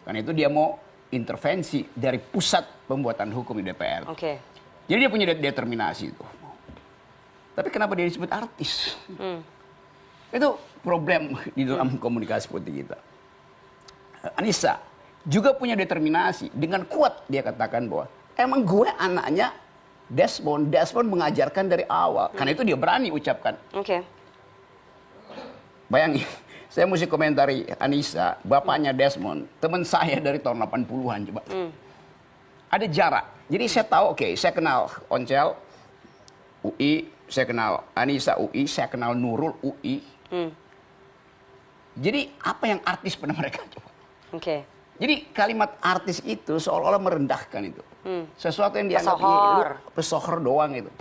S10: Karena itu dia mau intervensi dari pusat pembuatan hukum di DPR. Jadi dia punya determinasi itu. Tapi kenapa dia disebut artis? Itu problem di dalam komunikasi politik kita. Anissa juga punya determinasi. Dengan kuat dia katakan bahwa emang gue anaknya Desmond mengajarkan dari awal. Karena itu dia berani ucapkan. Bayangin, saya mesti komentari Anissa, bapaknya Desmond, teman saya dari tahun 80-an coba. Ada jarak. Jadi saya tahu, saya kenal Oncel, UI, saya kenal Anissa UI, saya kenal Nurul UI. Jadi apa yang artis pada mereka coba? Jadi kalimat artis itu seolah-olah merendahkan itu. Sesuatu yang dianggap pesohor doang itu.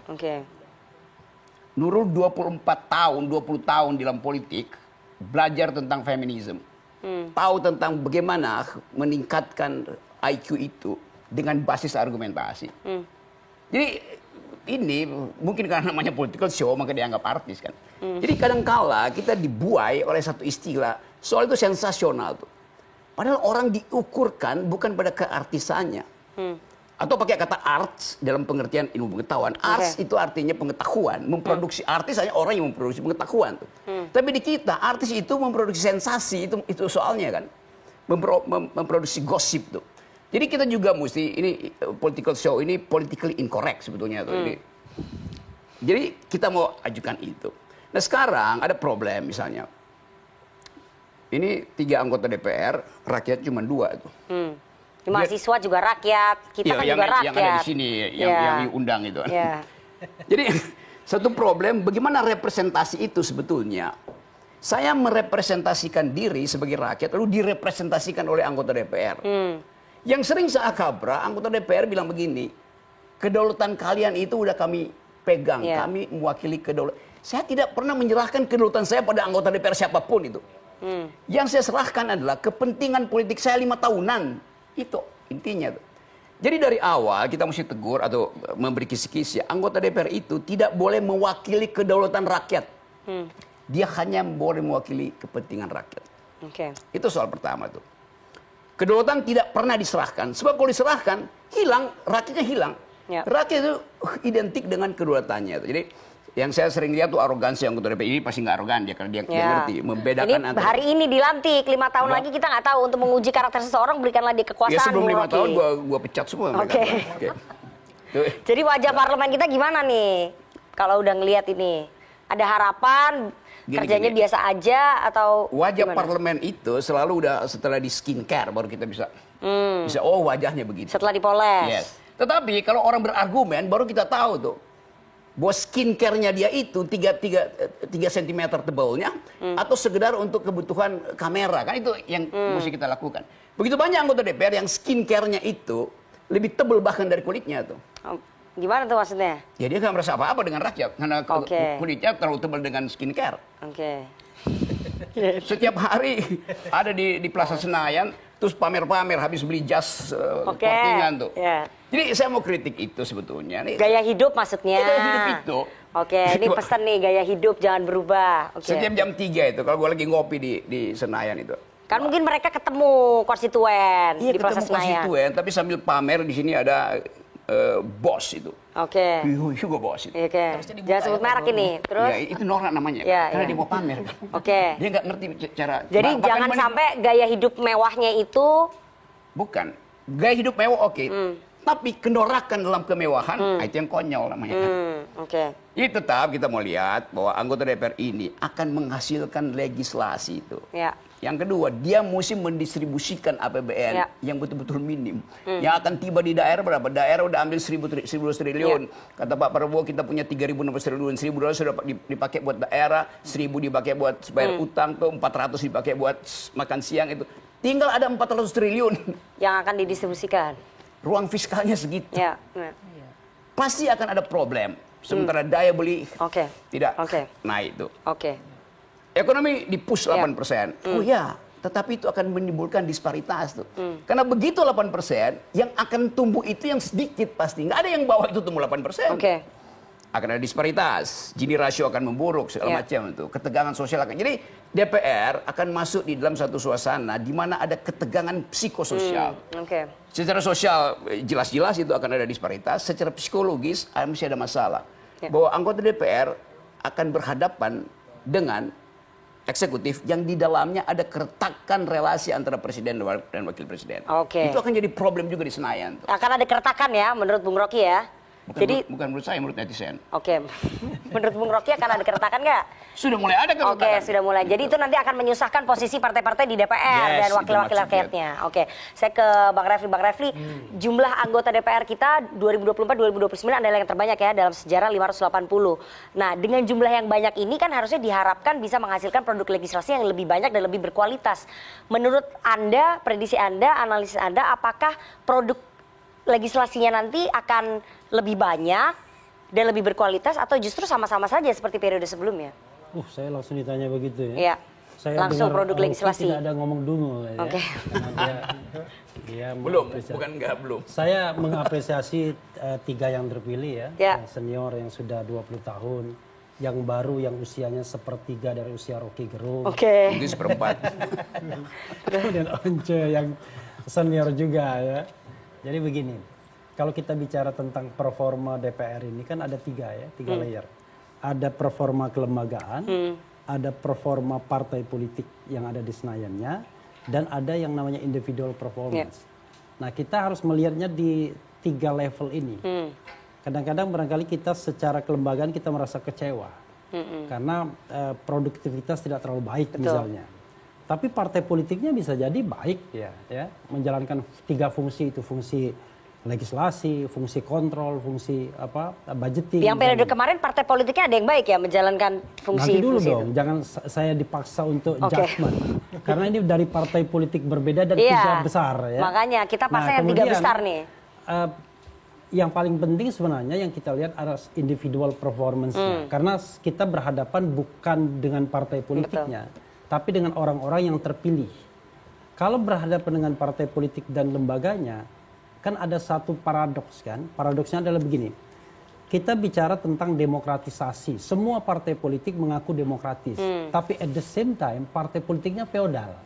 S10: Nurul 20 tahun di dalam politik, belajar tentang feminisme. Tahu tentang bagaimana meningkatkan IQ itu dengan basis argumentasi. Jadi ini mungkin karena namanya political show maka dianggap artis kan. Jadi kadangkala kita dibuai oleh satu istilah, soal itu sensasional tuh. Padahal orang diukurkan bukan pada keartisannya. Atau pakai kata arts dalam pengertian ilmu pengetahuan. Arts itu artinya pengetahuan. Memproduksi artis hanya orang yang memproduksi pengetahuan. Tapi di kita artis itu memproduksi sensasi, itu soalnya kan. Memproduksi gosip tuh. Jadi kita juga mesti, ini political show ini politically incorrect sebetulnya tuh. Jadi kita mau ajukan itu. Nah sekarang ada problem misalnya. Ini 3 anggota DPR, rakyat cuma 2 tuh.
S1: Mahasiswa juga rakyat, kita kan juga rakyat.
S10: Yang ada di sini, yang diundang itu. Jadi satu problem, bagaimana representasi itu sebetulnya. Saya merepresentasikan diri sebagai rakyat, lalu direpresentasikan oleh anggota DPR. Yang sering saya kabra, anggota DPR bilang begini, kedaulatan kalian itu udah kami pegang, kami mewakili kedaulatan. Saya tidak pernah menyerahkan kedaulatan saya pada anggota DPR siapapun itu. Yang saya serahkan adalah kepentingan politik saya 5 tahunan. Itu intinya tuh. Jadi dari awal kita mesti tegur atau memberi kisi-kisi, anggota DPR itu tidak boleh mewakili kedaulatan rakyat. Dia hanya boleh mewakili kepentingan rakyat. Itu soal pertama tuh. Kedaulatan tidak pernah diserahkan. Sebab kalau diserahkan, hilang, rakyatnya hilang. Rakyat itu identik dengan kedaulatannya. Jadi yang saya sering lihat tuh arogansi anggota DPR ini pasti nggak arogan dia karena dia ngerti membedakan
S1: ini
S10: antara.
S1: Hari ini dilantik, 5 tahun lagi kita nggak tahu, untuk menguji karakter seseorang berikanlah dia kekuasaan.
S10: Ya sebelum 5 tahun gua pecat semua.
S1: Oke. Jadi wajah parlemen kita gimana nih? Kalau udah ngelihat ini, ada harapan kerjanya biasa aja atau
S10: wajah
S1: gimana?
S10: Parlemen itu selalu udah setelah di skincare baru kita bisa oh wajahnya begitu.
S1: Setelah dipoles.
S10: Yes. Tetapi kalau orang berargumen baru kita tahu tuh bahwa skincare-nya dia itu 3 cm tebalnya atau sekedar untuk kebutuhan kamera, kan itu yang mesti kita lakukan. Begitu banyak anggota DPR yang skincare-nya itu lebih tebal bahkan dari kulitnya tuh.
S1: Gimana tuh maksudnya?
S10: Ya dia nggak merasa apa-apa dengan rakyat karena kulitnya terlalu tebal dengan skincare. Setiap hari ada di Plaza Senayan terus pamer-pamer habis beli jas sportingan tuh. Jadi saya mau kritik itu sebetulnya.
S1: Gaya hidup maksudnya.
S10: Gaya hidup itu.
S1: Ini pesan nih, gaya hidup jangan berubah.
S10: Setiap jam 3 itu kalau gue lagi ngopi di Senayan itu.
S1: Kan mungkin mereka ketemu konstituen
S10: di
S1: Plaza Senayan.
S10: Konstituen, tapi sambil pamer di sini ada bos itu. Hugo Boss itu.
S1: Jangan sebut merek ini. Terus?
S10: Ya, itu norak namanya. Karena dia mau pamer. Dia nggak ngerti cara.
S1: Jadi jangan sampai gaya hidup mewahnya itu.
S10: Bukan. Gaya hidup mewah tapi kenorakan dalam kemewahan itu yang konyol namanya. Jadi tetap kita mau lihat bahwa anggota DPR ini akan menghasilkan legislasi itu. Yang kedua, dia mesti mendistribusikan APBN yang betul-betul minim. Yang akan tiba di daerah berapa? Daerah udah ambil 1.200 triliun. Kata Pak Prabowo kita punya 3.600 triliun. 1.000 sudah dipakai buat daerah, 1.000 dipakai buat bayar utang, tuh 400 dipakai buat makan siang itu. Tinggal ada 400 triliun.
S1: Yang akan didistribusikan.
S10: Ruang fiskalnya segitu. Pasti akan ada problem. Sementara daya beli tidak naik itu. Ekonomi di push 8%. Oh ya, tetapi itu akan menimbulkan disparitas tuh. Karena begitu 8%, yang akan tumbuh itu yang sedikit pasti. Nggak ada yang bawah itu tumbuh 8%. Akan ada disparitas, Gini rasio akan memburuk segala macam itu. Ketegangan sosial akan. Jadi DPR akan masuk di dalam satu suasana di mana ada ketegangan psikososial. Secara sosial jelas-jelas itu akan ada disparitas. Secara psikologis masih ada masalah. Bahwa anggota DPR akan berhadapan dengan eksekutif yang di dalamnya ada keretakan relasi antara presiden dan wakil presiden. Itu akan jadi problem juga di Senayan.
S1: Akan ada keretakan ya menurut Bung Rocky ya?
S10: Bukan menurut saya, menurut netizen.
S1: Menurut Bung Rocky akan ada keretakan nggak?
S10: Sudah mulai ada keretakan.
S1: Sudah mulai. Jadi itu nanti akan menyusahkan posisi partai-partai di DPR dan wakil-wakil rakyatnya. Saya ke Bang Refli. Bang Refli, jumlah anggota DPR kita 2024-2029 adalah yang terbanyak ya dalam sejarah 580. Nah, dengan jumlah yang banyak ini kan harusnya diharapkan bisa menghasilkan produk legislasi yang lebih banyak dan lebih berkualitas. Menurut Anda, prediksi Anda, analisis Anda, apakah produk legislasinya nanti akan lebih banyak dan lebih berkualitas atau justru sama-sama saja seperti periode sebelumnya?
S8: Saya langsung ditanya begitu ya. Saya
S1: langsung produk legislasi.
S8: Tidak ada ngomong dungu ya. Dia
S10: belum.
S8: Saya mengapresiasi 3 yang terpilih ya. Yang senior yang sudah 20 tahun, yang baru yang usianya sepertiga dari usia Rocky Gerung.
S10: Mungkin seperempat.
S8: Kemudian Once yang senior juga ya. Jadi begini, kalau kita bicara tentang performa DPR ini kan ada 3 layer. Ada performa kelembagaan, ada performa partai politik yang ada di Senayannya, dan ada yang namanya individual performance. Nah, kita harus melihatnya di 3 level ini. Kadang-kadang barangkali kita secara kelembagaan kita merasa kecewa. Karena produktivitas tidak terlalu baik misalnya. Tapi partai politiknya bisa jadi baik ya, menjalankan 3 fungsi itu, fungsi legislasi, fungsi kontrol, fungsi budgeting.
S1: Yang periode kemarin partai politiknya ada yang baik ya menjalankan fungsi.
S8: Nanti dulu dong, jangan saya dipaksa untuk judgement. Karena ini dari partai politik berbeda dan 3 besar ya.
S1: Makanya kita paksa yang 3 besar nih.
S8: Yang paling penting sebenarnya yang kita lihat adalah individual performance-nya. Karena kita berhadapan bukan dengan partai politiknya. Tapi dengan orang-orang yang terpilih. Kalau berhadapan dengan partai politik dan lembaganya, kan ada satu paradoks kan. Paradoksnya adalah begini. Kita bicara tentang demokratisasi. Semua partai politik mengaku demokratis. Tapi at the same time, partai politiknya feodal.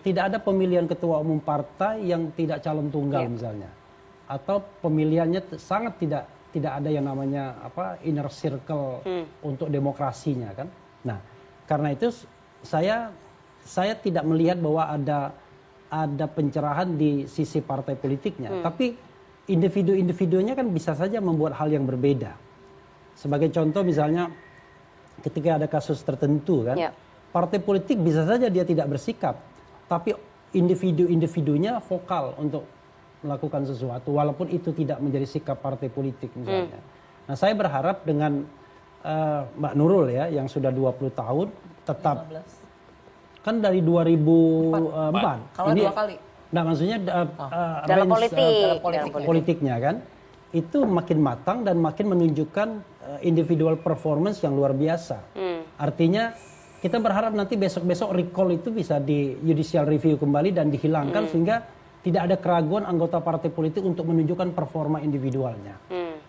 S8: Tidak ada pemilihan ketua umum partai yang tidak calon tunggal misalnya, atau pemilihannya sangat tidak ada yang namanya inner circle untuk demokrasinya kan. Nah, karena itu saya tidak melihat bahwa ada pencerahan di sisi partai politiknya, tapi individu-individunya kan bisa saja membuat hal yang berbeda. Sebagai contoh misalnya ketika ada kasus tertentu kan, partai politik bisa saja dia tidak bersikap, tapi individu-individunya vokal untuk melakukan sesuatu walaupun itu tidak menjadi sikap partai politik misalnya. Nah, saya berharap dengan Mbak Nurul ya yang sudah 20 tahun tetap 15. Kan dari 2004.
S9: Kalau
S8: ini
S9: 2 kali.
S8: Nah, maksudnya
S1: dalam
S8: politiknya kan itu makin matang dan makin menunjukkan individual performance yang luar biasa. Artinya kita berharap nanti besok-besok recall itu bisa di judicial review kembali dan dihilangkan sehingga tidak ada keraguan anggota partai politik untuk menunjukkan performa individualnya.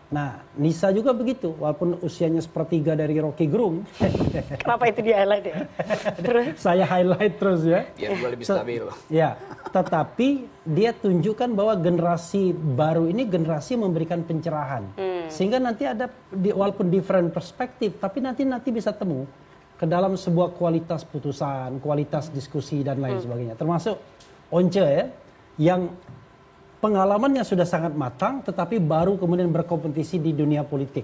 S8: Nah, Nisa juga begitu, walaupun usianya sepertiga dari Rocky Gerung.
S1: Kenapa itu di highlight ya? Terus?
S8: Saya highlight terus ya.
S10: Biar gue lebih stabil.
S8: Ya, tetapi dia tunjukkan bahwa generasi baru ini generasi yang memberikan pencerahan. Sehingga nanti ada, walaupun different perspektif, tapi nanti bisa temu ke dalam sebuah kualitas putusan, kualitas diskusi dan lain sebagainya. Termasuk Once ya, yang pengalamannya sudah sangat matang tetapi baru kemudian berkompetisi di dunia politik.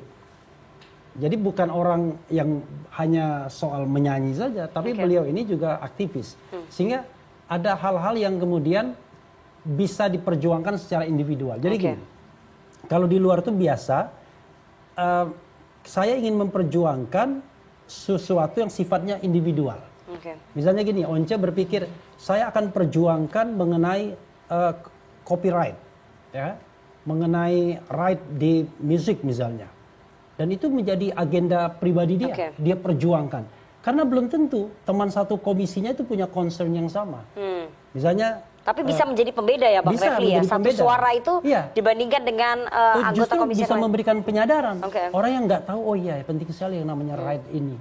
S8: Jadi bukan orang yang hanya soal menyanyi saja, tapi beliau ini juga aktivis. Sehingga ada hal-hal yang kemudian bisa diperjuangkan secara individual. Jadi gini, kalau di luar itu biasa, saya ingin memperjuangkan sesuatu yang sifatnya individual. Misalnya gini, Once berpikir, saya akan perjuangkan mengenai copyright, ya, mengenai right di musik misalnya, dan itu menjadi agenda pribadi dia, dia perjuangkan. Karena belum tentu teman satu komisinya itu punya concern yang sama. Misalnya,
S1: tapi bisa menjadi pembeda ya, Bang Refli ya. Satu suara itu dibandingkan dengan anggota komisi
S8: bisa
S1: lain.
S8: Memberikan penyadaran. Orang yang nggak tahu, oh iya penting sekali yang namanya right ini.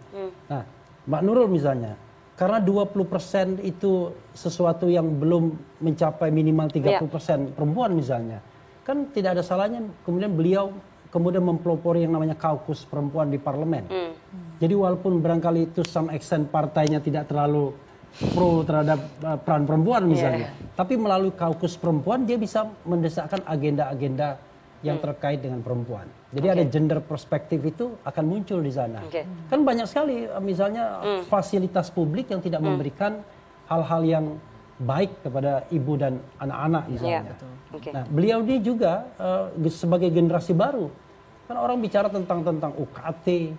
S8: Nah, Mbak Nurul misalnya. Karena 20% itu sesuatu yang belum mencapai minimal 30% perempuan misalnya. Kan tidak ada salahnya kemudian beliau kemudian mempelopori yang namanya kaukus perempuan di parlemen. Jadi walaupun barangkali itu some extent partainya tidak terlalu pro terhadap peran perempuan misalnya. Tapi melalui kaukus perempuan dia bisa mendesakkan agenda-agenda yang terkait dengan perempuan. Jadi ada gender perspektif itu akan muncul di sana. Kan banyak sekali misalnya fasilitas publik yang tidak memberikan hal-hal yang baik kepada ibu dan anak-anak misalnya. Nah, beliau ini juga sebagai generasi baru. Kan orang bicara tentang UKT,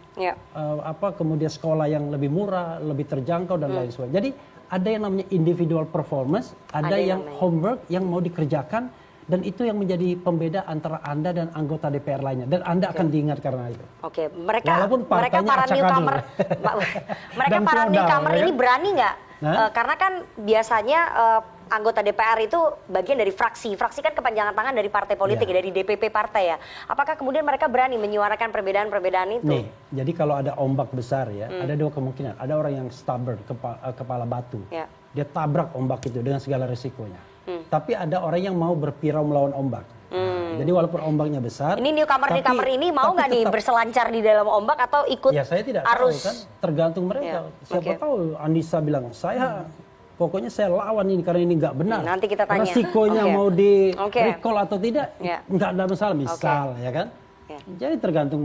S8: kemudian sekolah yang lebih murah, lebih terjangkau dan lain sebagainya. Jadi ada yang namanya individual performance, ada yang homework yang mau dikerjakan. Dan itu yang menjadi pembeda antara Anda dan anggota DPR lainnya. Dan Anda akan diingat karena itu.
S1: Mereka para newcomer, mereka para newcomer ini berani nggak? Karena kan biasanya anggota DPR itu bagian dari fraksi. Fraksi kan kepanjangan tangan dari partai politik, dari DPP partai ya. Apakah kemudian mereka berani menyuarakan perbedaan-perbedaan itu?
S8: Nih, jadi kalau ada ombak besar ya, ada dua kemungkinan. Ada orang yang stubborn, kepala batu. Dia tabrak ombak itu dengan segala risikonya. Tapi ada orang yang mau berpirau melawan ombak. Jadi walaupun ombaknya besar.
S1: Ini newcomer ini mau nggak nih berselancar di dalam ombak atau ikut arus?
S8: Ya saya tidak tahu kan, tergantung mereka. Siapa tahu Andisa bilang, pokoknya saya lawan ini karena ini nggak benar.
S1: Nanti kita tanya.
S8: Resikonya mau di recall atau tidak, nggak ada masalah. Misal ya kan. Jadi tergantung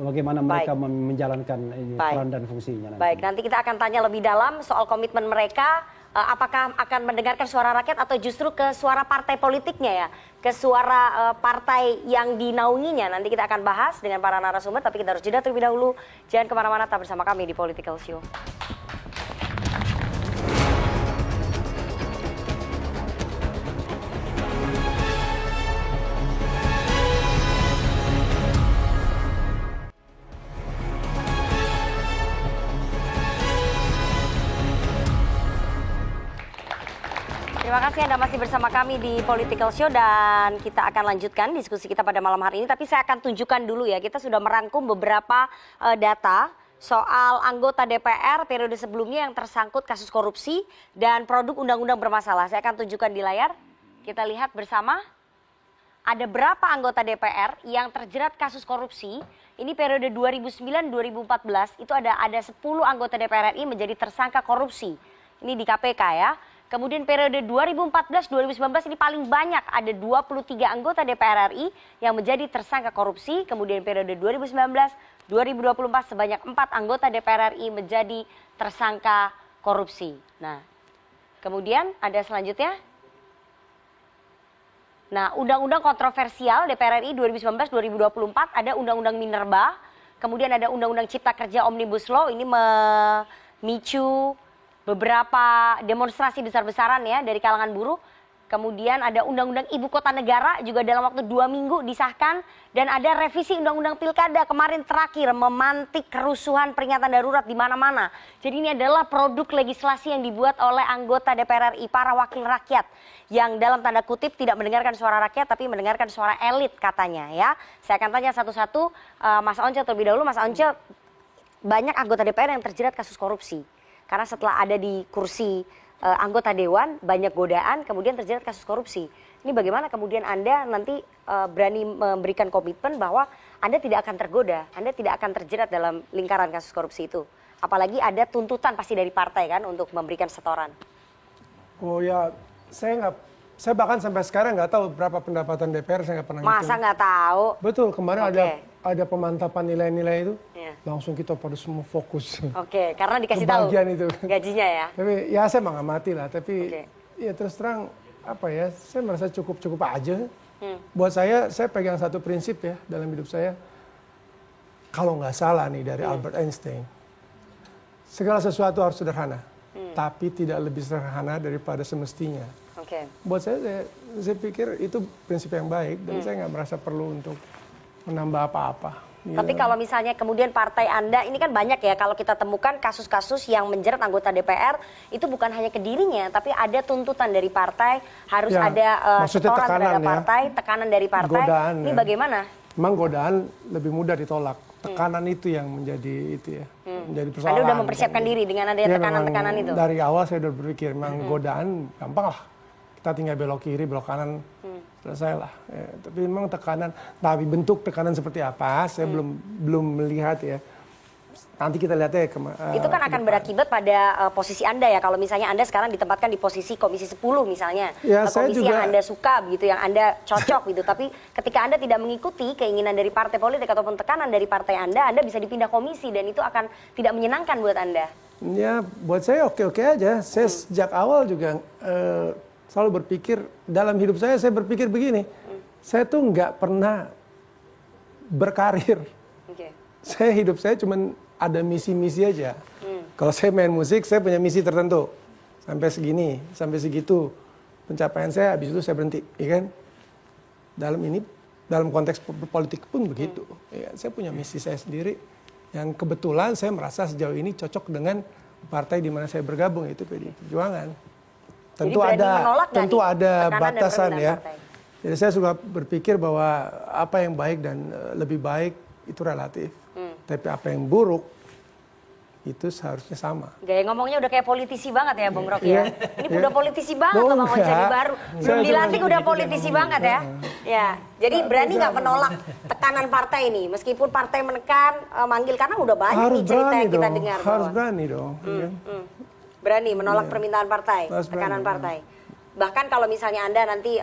S8: bagaimana mereka menjalankan ini, peran dan fungsinya.
S1: Baik, nanti kita akan tanya lebih dalam soal komitmen mereka. Apakah akan mendengarkan suara rakyat atau justru ke suara partai politiknya ya, ke suara partai yang dinaunginya. Nanti kita akan bahas dengan para narasumber, tapi kita harus jeda terlebih dahulu. Jangan kemana-mana, tetap bersama kami di Political Show. Terima kasih Anda masih bersama kami di Political Show dan kita akan lanjutkan diskusi kita pada malam hari ini. Tapi saya akan tunjukkan dulu ya, kita sudah merangkum beberapa data soal anggota DPR periode sebelumnya yang tersangkut kasus korupsi dan produk undang-undang bermasalah. Saya akan tunjukkan di layar. Kita lihat bersama. Ada berapa anggota DPR yang terjerat kasus korupsi? Ini periode 2009-2014 itu ada 10 anggota DPR RI menjadi tersangka korupsi. Ini di KPK ya. Kemudian periode 2014-2019 ini paling banyak, ada 23 anggota DPR RI yang menjadi tersangka korupsi. Kemudian periode 2019-2024 sebanyak 4 anggota DPR RI menjadi tersangka korupsi. Nah, kemudian ada selanjutnya. Nah, undang-undang kontroversial DPR RI 2019-2024 ada undang-undang Minerba, kemudian ada undang-undang Cipta Kerja Omnibus Law, ini memicu beberapa demonstrasi besar-besaran ya dari kalangan buruh. Kemudian ada undang-undang Ibu Kota Negara juga dalam waktu 2 minggu disahkan. Dan ada revisi undang-undang Pilkada kemarin terakhir memantik kerusuhan peringatan darurat di mana-mana. Jadi ini adalah produk legislasi yang dibuat oleh anggota DPR RI, para wakil rakyat. Yang dalam tanda kutip tidak mendengarkan suara rakyat tapi mendengarkan suara elit katanya ya. Saya akan tanya satu-satu Mas Once terlebih dahulu. Mas Once, banyak anggota DPR yang terjerat kasus korupsi. Karena setelah ada di kursi anggota dewan, banyak godaan, kemudian terjerat kasus korupsi. Ini bagaimana kemudian Anda nanti berani memberikan komitmen bahwa Anda tidak akan tergoda, Anda tidak akan terjerat dalam lingkaran kasus korupsi itu. Apalagi ada tuntutan pasti dari partai kan untuk memberikan setoran.
S11: Oh ya, saya bahkan sampai sekarang nggak tahu berapa pendapatan DPR, saya nggak pernah ngitung.
S1: Masa nggak tahu?
S11: Betul, kemarin ada pemantapan nilai-nilai itu, langsung kita pada semua fokus.
S1: Oke, karena dikasih tahu
S11: itu
S1: gajinya ya.
S11: Tapi ya saya mengamati lah, tapi ya terus terang apa ya, saya merasa cukup aja. Buat saya pegang satu prinsip ya dalam hidup saya. Kalau nggak salah nih dari Albert Einstein, segala sesuatu harus sederhana, tapi tidak lebih sederhana daripada semestinya. Buat saya pikir itu prinsip yang baik dan saya nggak merasa perlu untuk menambah apa-apa.
S1: Tapi kalau misalnya kemudian partai Anda, ini kan banyak ya kalau kita temukan kasus-kasus yang menjerat anggota DPR, itu bukan hanya ke dirinya, tapi ada tuntutan dari partai, harus ada setoran terhadap partai, tekanan dari partai. Godaan, ini bagaimana?
S11: Memang godaan lebih mudah ditolak, tekanan itu yang menjadi itu ya, menjadi persoalan.
S1: Anda udah mempersiapkan diri dengan adanya tekanan-tekanan itu?
S11: Dari awal saya udah berpikir, memang godaan gampang lah, kita tinggal belok kiri, belok kanan, selesai lah. Ya, tapi memang tekanan, tapi bentuk tekanan seperti apa, saya belum melihat ya. Nanti kita lihat ya.
S1: Itu kan akan berakibat pada posisi Anda ya, kalau misalnya Anda sekarang ditempatkan di posisi Komisi 10 misalnya.
S11: Ya,
S1: komisi yang Anda suka begitu, yang Anda cocok gitu. Tapi ketika Anda tidak mengikuti keinginan dari partai politik ataupun tekanan dari partai Anda bisa dipindah komisi dan itu akan tidak menyenangkan buat Anda.
S11: Ya, buat saya oke-oke aja. Saya sejak awal juga selalu berpikir, dalam hidup saya berpikir begini, saya tuh nggak pernah berkarir. Saya hidup saya cuma ada misi-misi aja. Kalau saya main musik, saya punya misi tertentu. Sampai segini, sampai segitu. Pencapaian saya, habis itu saya berhenti. Ya kan? Dalam konteks politik pun begitu. Ya, saya punya misi saya sendiri, yang kebetulan saya merasa sejauh ini cocok dengan partai di mana saya bergabung, yaitu PDI Perjuangan. Tentu ada batasan ya. Jadi saya suka berpikir bahwa apa yang baik dan lebih baik itu relatif. Tapi apa yang buruk itu seharusnya sama.
S1: Gaya ngomongnya udah kayak politisi banget ya Bung Rocky ya. Ini udah politisi banget loh Bang Once baru. Belum dilantik udah politisi banget ya. Ya, jadi berani nggak menolak tekanan partai ini, meskipun partai menekan, manggil, karena udah banyak nih cerita yang kita dengar.
S11: Harus berani dong.
S1: Berani menolak permintaan partai, tekanan partai. Bahkan kalau misalnya Anda nanti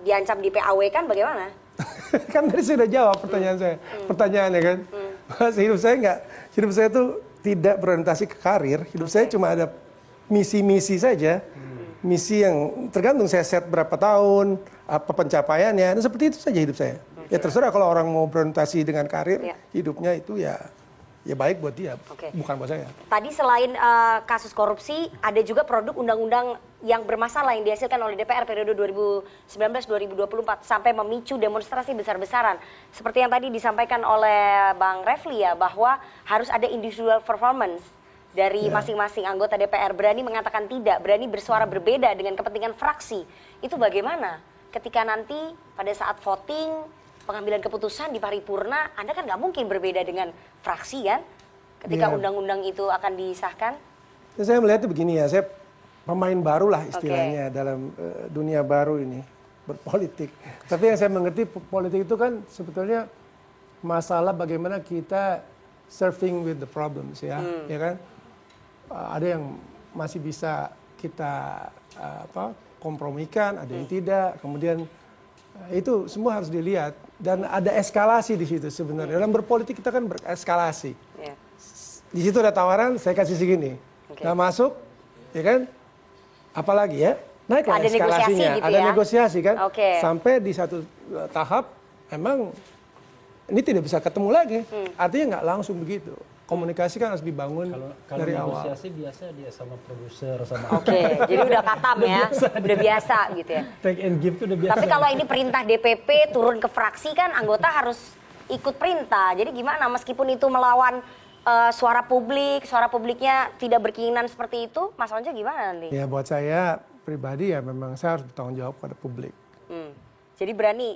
S1: diancam di PAW kan bagaimana?
S11: Kan tadi saya sudah jawab pertanyaan saya. Pertanyaannya kan, hidup saya tuh tidak berorientasi ke karir. Hidup saya cuma ada misi-misi saja. Misi yang tergantung saya set berapa tahun, apa pencapaiannya, dan seperti itu saja hidup saya. Ya terserah kalau orang mau berorientasi dengan karir, hidupnya itu ya baik buat dia, bukan buat saya.
S1: Tadi selain kasus korupsi, ada juga produk undang-undang yang bermasalah yang dihasilkan oleh DPR periode 2019-2024 sampai memicu demonstrasi besar-besaran. Seperti yang tadi disampaikan oleh Bang Refli ya, bahwa harus ada individual performance dari masing-masing anggota DPR, berani mengatakan tidak, berani bersuara berbeda dengan kepentingan fraksi. Itu bagaimana ketika nanti pada saat voting, pengambilan keputusan di paripurna, Anda kan nggak mungkin berbeda dengan fraksi kan? ketika undang-undang itu akan disahkan?
S11: Saya melihatnya begini ya, saya pemain baru lah istilahnya dalam dunia baru ini berpolitik. Tapi yang saya mengerti politik itu kan sebetulnya masalah bagaimana kita surfing with the problems ya kan? Ada yang masih bisa kita kompromikan, ada yang tidak. Kemudian itu semua harus dilihat dan ada eskalasi di situ sebenarnya. Dalam berpolitik kita kan bereskalasi. Di situ ada tawaran, saya kasih segini. Nggak masuk, ya kan? Apalagi ya, naiklah
S1: ada
S11: eskalasinya.
S1: Gitu
S11: ada
S1: ya?
S11: negosiasi kan? Sampai di satu tahap, emang ini tidak bisa ketemu lagi. Artinya nggak langsung begitu. Komunikasi kan harus dibangun
S8: kalau
S11: dari awal.
S8: Kalau negosiasi biasa dia sama produser, sama
S1: jadi udah katam ya, udah biasa gitu ya.
S8: Take and give itu udah biasa.
S1: Tapi kalau ini perintah DPP turun ke fraksi kan anggota harus ikut perintah. Jadi gimana meskipun itu melawan suara publik, suara publiknya tidak berkeinginan seperti itu, Mas Once gimana nanti?
S11: Ya buat saya pribadi ya memang saya harus bertanggung jawab pada publik.
S1: Jadi berani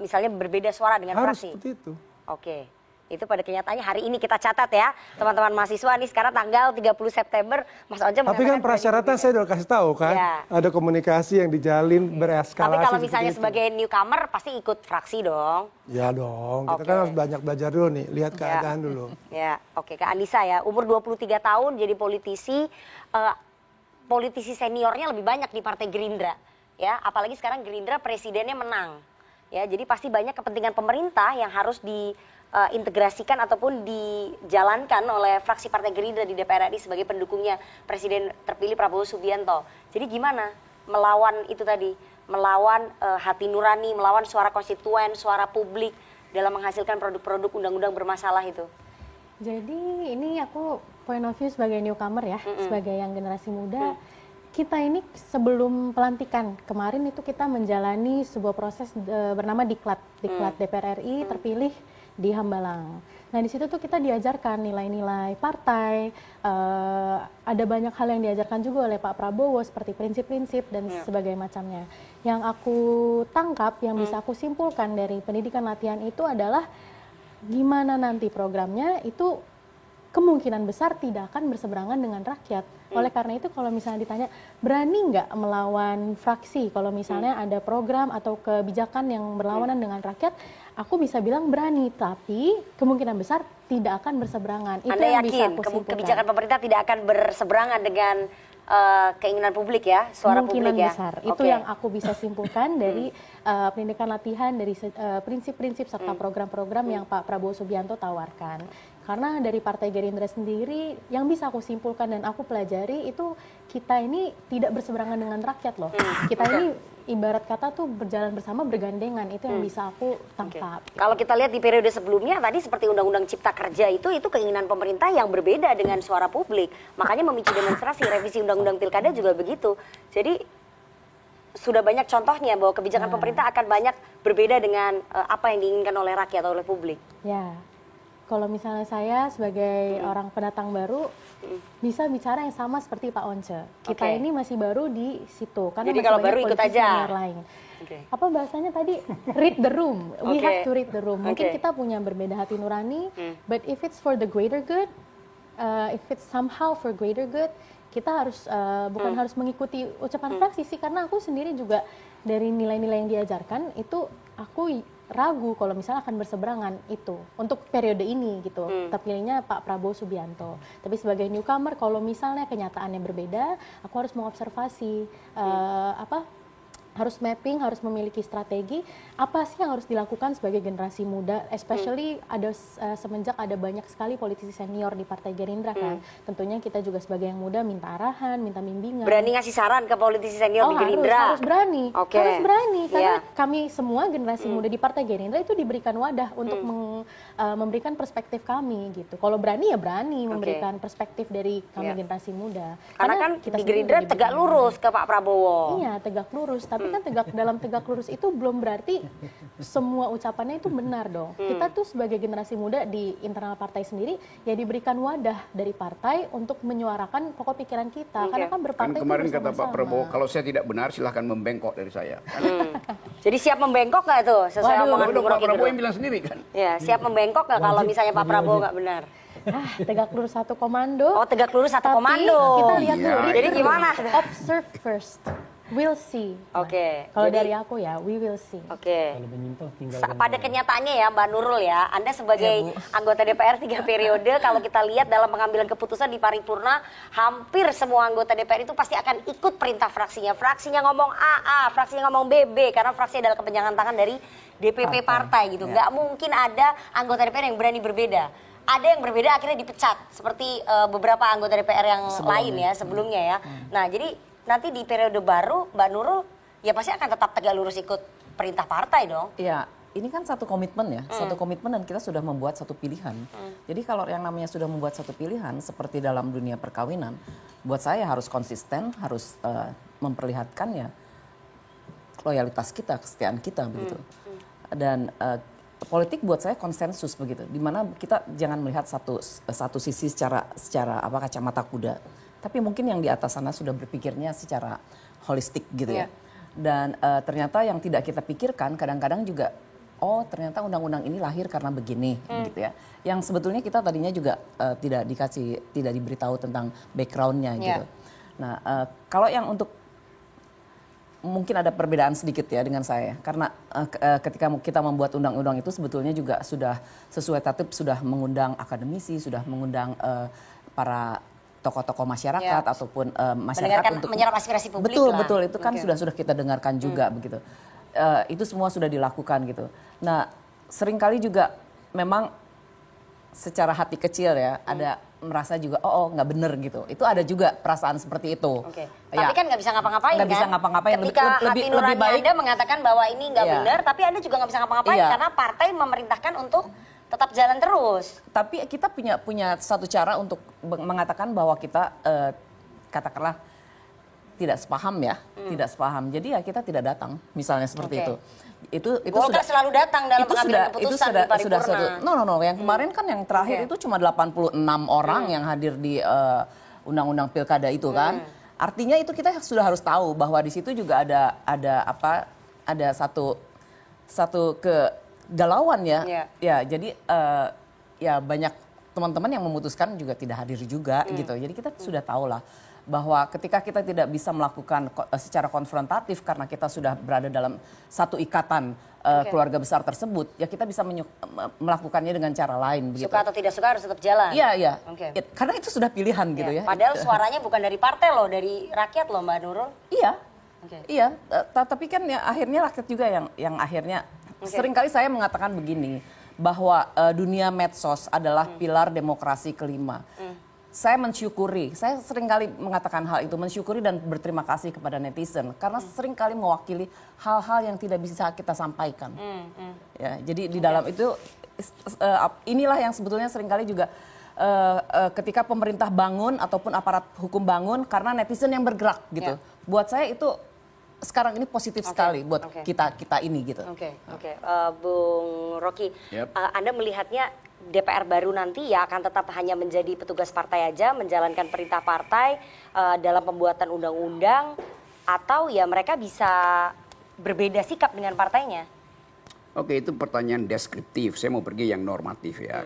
S1: misalnya berbeda suara dengan
S11: harus
S1: fraksi?
S11: Harus seperti itu.
S1: Oke. Itu pada kenyataannya hari ini kita catat ya, teman-teman mahasiswa nih sekarang tanggal 30 September, Mas Once mengatakan.
S11: Tapi kan persyaratan saya udah kasih tahu kan, ada komunikasi yang dijalin bereskalasi.
S1: Tapi kalau misalnya sebagai newcomer pasti ikut fraksi dong.
S11: Ya dong, kita kan harus banyak belajar dulu nih, lihat keadaan dulu.
S1: Ya, oke. Kak Anissa ya, umur 23 tahun jadi politisi, politisi seniornya lebih banyak di Partai Gerindra. Ya, apalagi sekarang Gerindra presidennya menang. Ya, jadi pasti banyak kepentingan pemerintah yang harus diintegrasikan ataupun dijalankan oleh fraksi Partai Gerindra di DPR RI sebagai pendukungnya Presiden terpilih Prabowo Subianto. Jadi gimana melawan itu tadi, melawan hati nurani, melawan suara konstituen, suara publik dalam menghasilkan produk-produk undang-undang bermasalah itu?
S3: Jadi ini aku point of view sebagai newcomer ya, sebagai yang generasi muda. Kita ini sebelum pelantikan kemarin itu kita menjalani sebuah proses bernama Diklat DPR RI terpilih di Hambalang. Nah di situ tuh kita diajarkan nilai-nilai partai, ada banyak hal yang diajarkan juga oleh Pak Prabowo seperti prinsip-prinsip dan sebagainya macamnya. Yang aku tangkap, yang bisa aku simpulkan dari pendidikan latihan itu adalah gimana nanti programnya itu kemungkinan besar tidak akan berseberangan dengan rakyat. Oleh karena itu kalau misalnya ditanya berani nggak melawan fraksi kalau misalnya ada program atau kebijakan yang berlawanan dengan rakyat, aku bisa bilang berani, tapi kemungkinan besar tidak akan berseberangan. Itu
S1: Anda
S3: yang
S1: yakin
S3: bisa aku simpulkan.
S1: kebijakan pemerintah tidak akan berseberangan dengan keinginan publik ya, suara
S3: kemungkinan
S1: publik ya?
S3: besar. Itu yang aku bisa simpulkan dari pendidikan latihan, dari prinsip-prinsip serta program-program yang Pak Prabowo Subianto tawarkan. Karena dari Partai Gerindra sendiri yang bisa aku simpulkan dan aku pelajari itu kita ini tidak berseberangan dengan rakyat loh. Kita ini ibarat kata tuh berjalan bersama bergandengan, itu yang bisa aku tangkap.
S1: Kalau kita lihat di periode sebelumnya tadi seperti Undang-Undang Cipta Kerja itu keinginan pemerintah yang berbeda dengan suara publik. Makanya memicu demonstrasi, revisi Undang-Undang Pilkada juga begitu. Jadi sudah banyak contohnya bahwa kebijakan pemerintah akan banyak berbeda dengan apa yang diinginkan oleh rakyat atau oleh publik.
S3: Ya. Kalau misalnya saya sebagai orang pendatang baru bisa bicara yang sama seperti Pak Once. Kita ini masih baru di situ karena
S1: jadi
S3: masih
S1: kalau
S3: banyak
S1: baru ikut
S3: politisi
S1: aja.
S3: senior lain. Apa bahasanya tadi? Read the room. We have to read the room. Mungkin kita punya berbeda hati nurani, but if it's for the greater good, if it's somehow for greater good, kita harus bukan harus mengikuti ucapan fraksi sih, karena aku sendiri juga dari nilai-nilai yang diajarkan itu aku ragu kalau misalnya akan berseberangan itu untuk periode ini gitu. Terpilihnya Pak Prabowo Subianto. Tapi sebagai newcomer kalau misalnya kenyataannya berbeda, aku harus mengobservasi harus mapping, harus memiliki strategi apa sih yang harus dilakukan sebagai generasi muda, especially ada semenjak ada banyak sekali politisi senior di Partai Gerindra kan. Tentunya kita juga sebagai yang muda minta arahan, minta bimbingan.
S1: Berani ngasih saran ke politisi senior di Gerindra?
S3: Harus berani. Harus berani karena kami semua generasi muda di Partai Gerindra itu diberikan wadah untuk memberikan perspektif kami gitu. Kalau berani ya berani memberikan perspektif dari kami generasi muda.
S1: Karena kan kita di Gerindra tegak lurus ke Pak Prabowo.
S3: Iya, tegak lurus. Tapi kan dalam tegak lurus itu belum berarti semua ucapannya itu benar dong. Kita tuh sebagai generasi muda di internal partai sendiri ya diberikan wadah dari partai untuk menyuarakan pokok pikiran kita. Karena kan berpartai
S10: kan kemarin kata Pak Prabowo, kalau saya tidak benar silahkan membengkok dari saya.
S1: Jadi siap membengkok nggak tuh sesuai omongan Bung Rocky
S10: Pak Prabowo yang bilang sendiri kan?
S1: Ya, siap membengkok nggak kalau misalnya Pak Prabowo nggak benar?
S3: Tegak lurus satu komando.
S1: Oh, tegak lurus satu
S3: Tapi
S1: komando.
S3: kita lihat dulu.
S1: Jadi gimana?
S3: Observe first, we'll see.
S1: Oke.
S3: Kalau
S1: Jadi-
S3: dari aku ya, we will see.
S1: Oke.
S8: Kalau menyimpang tinggal
S1: Pada kenyataannya ya Mbak Nurul ya, Anda sebagai anggota DPR 3 periode, kalau kita lihat dalam pengambilan keputusan di paripurna, hampir semua anggota DPR itu pasti akan ikut perintah fraksinya. Fraksinya ngomong A, fraksinya ngomong B, karena fraksi adalah kepanjangan tangan dari DPP partai gitu. Nggak mungkin ada anggota DPR yang berani berbeda. Ada yang berbeda akhirnya dipecat, seperti beberapa anggota DPR yang lain ya sebelumnya ya. Nah jadi nanti di periode baru Mbak Nurul ya pasti akan tetap tegak lurus ikut perintah partai dong.
S9: Iya, ini kan satu komitmen ya, satu komitmen dan kita sudah membuat satu pilihan. Jadi kalau yang namanya sudah membuat satu pilihan, seperti dalam dunia perkawinan, buat saya harus konsisten, harus memperlihatkan ya loyalitas kita, kesetiaan kita begitu. Dan politik buat saya konsensus begitu, dimana kita jangan melihat satu sisi secara kacamata kuda, tapi mungkin yang di atas sana sudah berpikirnya secara holistik gitu ya. Dan ternyata yang tidak kita pikirkan kadang-kadang juga, oh ternyata undang-undang ini lahir karena begini gitu ya. Yang sebetulnya kita tadinya juga tidak diberitahu tentang backgroundnya gitu. Nah kalau yang untuk mungkin ada perbedaan sedikit ya dengan saya, karena ketika kita membuat undang-undang itu sebetulnya juga sudah sesuai tertib, sudah mengundang akademisi, sudah mengundang para tokoh-tokoh masyarakat ataupun masyarakat untuk
S1: menyerap aspirasi publik.
S9: Betul itu kan sudah kita dengarkan juga begitu. Itu semua sudah dilakukan gitu. Nah seringkali juga memang secara hati kecil ya ada merasa juga nggak bener gitu. Itu ada juga perasaan seperti itu.
S1: Tapi kan nggak bisa ngapa-ngapain kan?
S9: Nggak bisa ngapa-ngapain.
S1: Ketika hati nurani Anda mengatakan bahwa ini nggak benar, tapi Anda juga nggak bisa ngapa-ngapain karena partai memerintahkan untuk tetap jalan terus.
S9: Tapi kita punya satu cara untuk mengatakan bahwa kita katakanlah tidak sepaham ya, tidak sepaham. Jadi ya kita tidak datang, misalnya seperti itu. Itu
S1: Golkar selalu datang dalam pengambilan keputusan di paripurna.
S9: No. Yang kemarin kan yang terakhir itu cuma 86 orang yang hadir di undang-undang pilkada itu kan. Artinya itu kita sudah harus tahu bahwa di situ juga ada satu kegalauan ya. Ya jadi ya banyak teman-teman yang memutuskan juga tidak hadir juga gitu. Jadi kita sudah tahu lah bahwa ketika kita tidak bisa melakukan secara konfrontatif karena kita sudah berada dalam satu ikatan keluarga besar tersebut, ya kita bisa melakukannya dengan cara lain. Begitu.
S1: Suka atau tidak suka harus tetap jalan.
S9: Iya. Karena itu sudah pilihan gitu ya.
S1: Padahal suaranya bukan dari partai loh, dari rakyat loh Mbak Nurul.
S9: Iya. Tapi kan ya akhirnya rakyat juga yang akhirnya seringkali saya mengatakan begini, bahwa dunia medsos adalah pilar demokrasi kelima. Saya mensyukuri, saya seringkali mengatakan hal itu, mensyukuri dan berterima kasih kepada netizen karena seringkali mewakili hal-hal yang tidak bisa kita sampaikan. Ya, jadi di dalam itu inilah yang sebetulnya seringkali juga ketika pemerintah bangun ataupun aparat hukum bangun karena netizen yang bergerak gitu. Buat saya itu sekarang ini positif sekali buat kita ini gitu.
S1: Bung Rocky, Anda melihatnya DPR baru nanti ya akan tetap hanya menjadi petugas partai aja, menjalankan perintah partai dalam pembuatan undang-undang, atau ya mereka bisa berbeda sikap dengan partainya?
S10: Oke, itu pertanyaan deskriptif. Saya mau pergi yang normatif ya.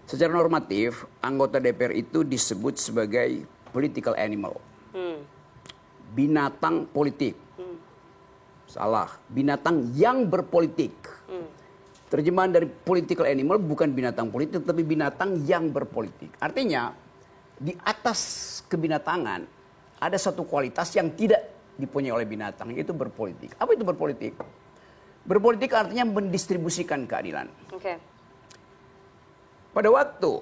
S10: Secara normatif, anggota DPR itu disebut sebagai political animal. Binatang politik. Salah, binatang yang berpolitik. Terjemahan dari political animal bukan binatang politik, tapi binatang yang berpolitik. Artinya, di atas kebinatangan ada satu kualitas yang tidak dipunyai oleh binatang, yaitu berpolitik. Apa itu berpolitik? Berpolitik artinya mendistribusikan keadilan. Pada waktu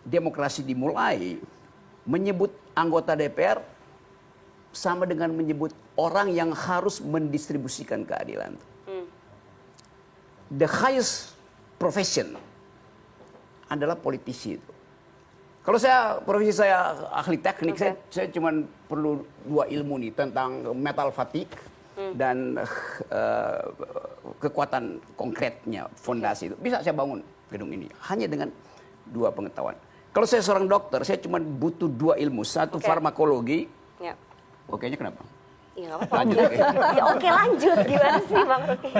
S10: demokrasi dimulai, menyebut anggota DPR sama dengan menyebut orang yang harus mendistribusikan keadilan. The highest profession adalah politisi itu. Kalau profesi saya ahli teknik, saya cuma perlu 2 ilmu nih tentang metal fatigue dan kekuatan konkretnya fondasi itu. Bisa saya bangun gedung ini hanya dengan 2 pengetahuan. Kalau saya seorang dokter, saya cuma butuh 2 ilmu. Satu farmakologi. Okeynya kenapa?
S1: Ya, nggak apa-apa.
S10: Lanjut, oke.
S1: Ya oke, lanjut. Gimana sih Bang Rocky?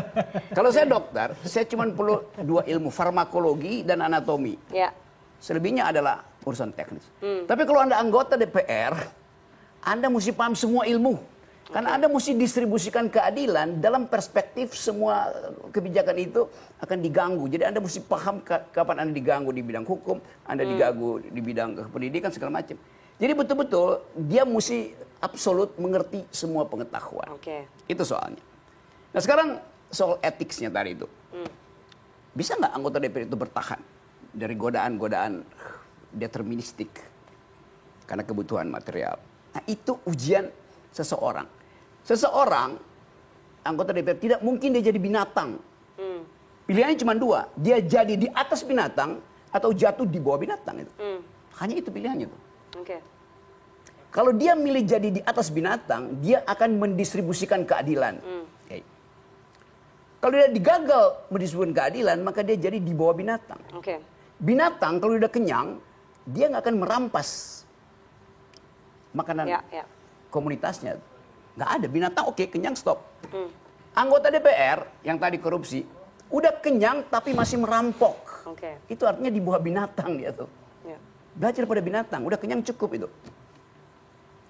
S10: Kalau saya dokter, saya cuma perlu 2 ilmu, farmakologi dan anatomi.
S1: Ya.
S10: Selebihnya adalah urusan teknis. Tapi kalau Anda anggota DPR, Anda mesti paham semua ilmu. Karena Anda mesti distribusikan keadilan dalam perspektif semua kebijakan itu akan diganggu. Jadi Anda mesti paham kapan Anda diganggu di bidang hukum, Anda diganggu di bidang pendidikan, segala macam. Jadi betul-betul dia mesti absolut mengerti semua pengetahuan. Itu soalnya. Nah sekarang soal etiknya tadi itu. Bisa nggak anggota DPR itu bertahan dari godaan-godaan deterministik karena kebutuhan material? Nah itu ujian seseorang. Seseorang anggota DPR tidak mungkin dia jadi binatang. Pilihannya cuma 2. Dia jadi di atas binatang atau jatuh di bawah binatang itu. Hanya itu pilihannya tuh. Kalau dia milih jadi di atas binatang, dia akan mendistribusikan keadilan. Kalau dia digagal mendistribusikan keadilan, maka dia jadi di bawah binatang. Binatang kalau udah kenyang, dia nggak akan merampas makanan komunitasnya. Nggak ada binatang, oke, kenyang, stop. Anggota DPR yang tadi korupsi, udah kenyang tapi masih merampok. Itu artinya di bawah binatang dia tuh. Belajar pada binatang, udah kenyang cukup itu.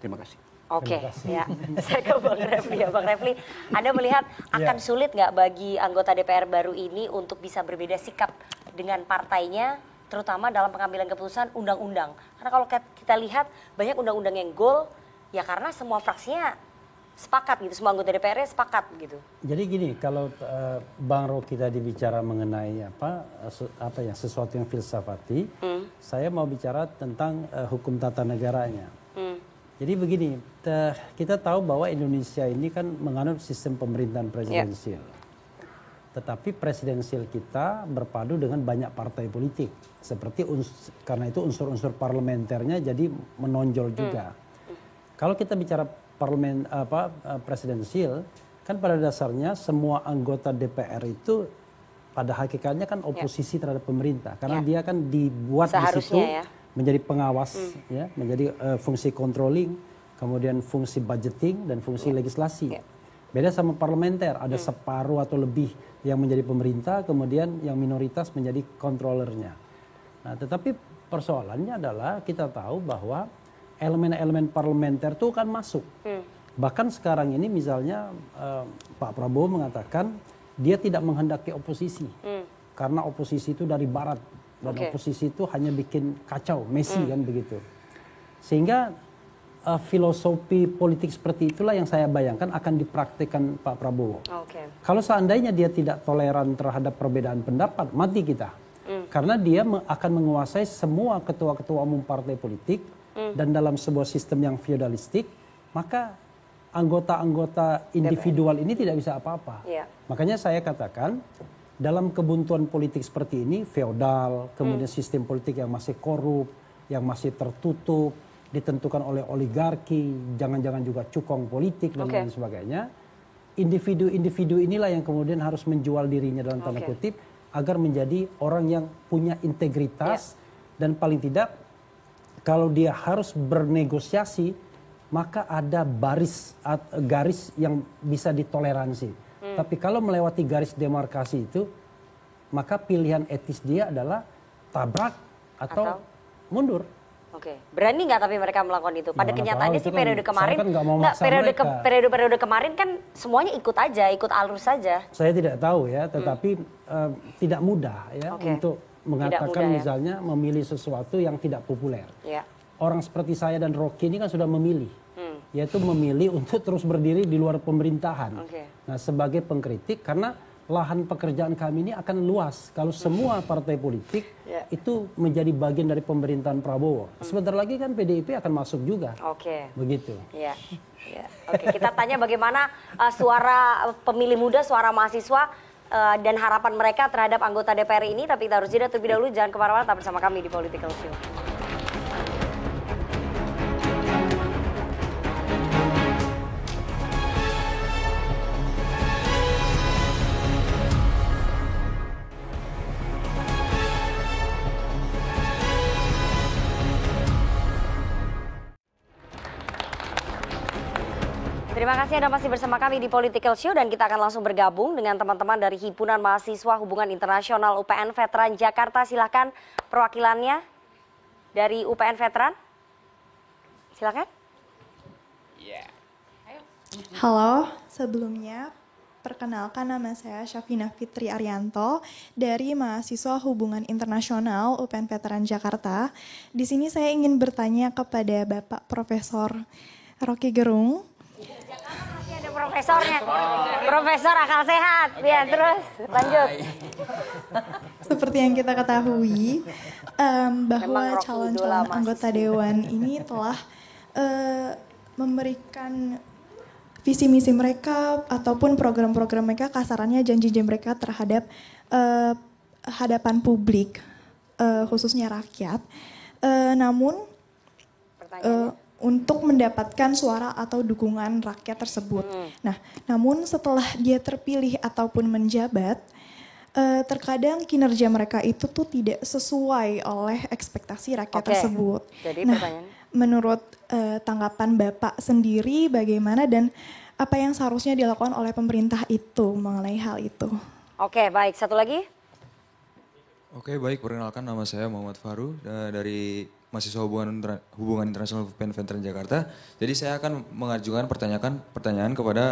S10: Terima kasih.
S1: Oke, ya. Saya ke Bang Refli ya. Bang Refli, Anda melihat akan sulit nggak bagi anggota DPR baru ini untuk bisa berbeda sikap dengan partainya, terutama dalam pengambilan keputusan undang-undang? Karena kalau kita lihat banyak undang-undang yang goal, ya karena semua fraksinya sepakat gitu, semua anggota DPR-nya sepakat gitu. Jadi
S8: gini, kalau Bang Rocky tadi bicara mengenai sesuatu yang filsafati, saya mau bicara tentang hukum tata negaranya. Jadi begini, kita tahu bahwa Indonesia ini kan menganut sistem pemerintahan presidensial. Tetapi presidensial kita berpadu dengan banyak partai politik. Seperti karena itu unsur-unsur parlementernya jadi menonjol juga. Kalau kita bicara presidensial, kan pada dasarnya semua anggota DPR itu pada hakikatnya kan oposisi terhadap pemerintah. Karena dia kan dibuat di situ menjadi pengawas, ya, menjadi fungsi controlling, kemudian fungsi budgeting dan fungsi legislasi. Beda sama parlementer, ada separuh atau lebih yang menjadi pemerintah, kemudian yang minoritas menjadi controllernya. Nah, tetapi persoalannya adalah kita tahu bahwa elemen-elemen parlementer itu kan masuk. Bahkan sekarang ini misalnya Pak Prabowo mengatakan dia tidak menghendaki oposisi. Karena oposisi itu dari barat. Dan oposisi itu hanya bikin kacau, messy kan begitu. Sehingga filosofi politik seperti itulah yang saya bayangkan akan dipraktikkan Pak Prabowo. Kalau seandainya dia tidak toleran terhadap perbedaan pendapat, mati kita. Karena dia akan menguasai semua ketua-ketua umum partai politik. Dan dalam sebuah sistem yang feodalistik, maka anggota-anggota individual ini tidak bisa apa-apa. Makanya saya katakan, dalam kebuntuan politik seperti ini, feodal, kemudian sistem politik yang masih korup, yang masih tertutup, ditentukan oleh oligarki, jangan-jangan juga cukong politik dan lain sebagainya. Individu-individu inilah yang kemudian harus menjual dirinya dalam tanda kutip, agar menjadi orang yang punya integritas, dan paling tidak, kalau dia harus bernegosiasi, maka ada garis yang bisa ditoleransi. Tapi kalau melewati garis demarkasi itu, maka pilihan etis dia adalah tabrak atau mundur.
S1: Berani nggak tapi mereka melakukan itu? Pada kenyataannya sih periode kemarin, periode kemarin kan semuanya ikut aja, ikut alur saja.
S8: Saya tidak tahu ya, tetapi tidak mudah ya untuk mengatakan misalnya memilih sesuatu yang tidak populer. Orang seperti saya dan Rocky ini kan sudah memilih. Yaitu memilih untuk terus berdiri di luar pemerintahan. Nah, sebagai pengkritik, karena lahan pekerjaan kami ini akan luas kalau semua partai politik itu menjadi bagian dari pemerintahan Prabowo. Sebentar lagi kan PDIP akan masuk juga. Begitu.
S1: Kita tanya bagaimana suara pemilih muda, suara mahasiswa dan harapan mereka terhadap anggota DPR ini. Tapi kita harus jeda terlebih dahulu. Jangan kemana-mana, tetap bersama kami di Political Show. Terima kasih Anda masih bersama kami di Political Show dan kita akan langsung bergabung dengan teman-teman dari Himpunan Mahasiswa Hubungan Internasional UPN Veteran Jakarta. Silakan perwakilannya dari UPN Veteran. Silakan.
S12: Halo, sebelumnya perkenalkan nama saya Syafina Fitri Arianto dari Mahasiswa Hubungan Internasional UPN Veteran Jakarta. Di sini saya ingin bertanya kepada Bapak Profesor Rocky Gerung.
S1: Masih ada profesornya, Profesor Akal Sehat. Ya, terus lanjut.
S12: Seperti yang kita ketahui, bahwa calon-calon anggota Dewan ini telah memberikan visi misi mereka ataupun program-program mereka, kasarannya janji-janji mereka terhadap hadapan publik, khususnya rakyat. Namun untuk mendapatkan suara atau dukungan rakyat tersebut. Nah, namun setelah dia terpilih ataupun menjabat, terkadang kinerja mereka itu tuh tidak sesuai oleh ekspektasi rakyat tersebut.
S1: Jadi
S12: nah, menurut tanggapan Bapak sendiri bagaimana dan apa yang seharusnya dilakukan oleh pemerintah itu mengenai hal itu?
S1: Oke, baik. Satu lagi.
S13: Oke, baik. Perkenalkan, nama saya Muhammad Faru dari Mahasiswa Hubungan Internasional UPN Veteran Jakarta. Jadi saya akan mengajukan pertanyaan kepada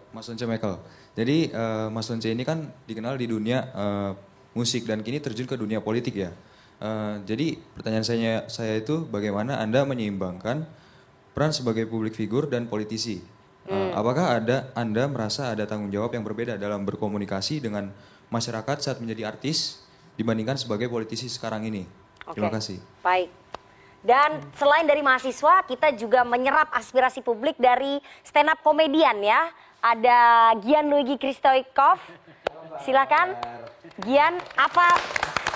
S13: Mas Once Michael. Jadi Mas Once ini kan dikenal di dunia musik dan kini terjun ke dunia politik ya. Jadi pertanyaan saya itu bagaimana Anda menyeimbangkan peran sebagai publik figur dan politisi? Apakah Anda merasa ada tanggung jawab yang berbeda dalam berkomunikasi dengan masyarakat saat menjadi artis dibandingkan sebagai politisi sekarang ini? Terima kasih.
S1: Baik. Dan selain dari mahasiswa, kita juga menyerap aspirasi publik dari stand up komedian ya. Ada Gian Luigi Kristoikov. Silakan. Gian, apa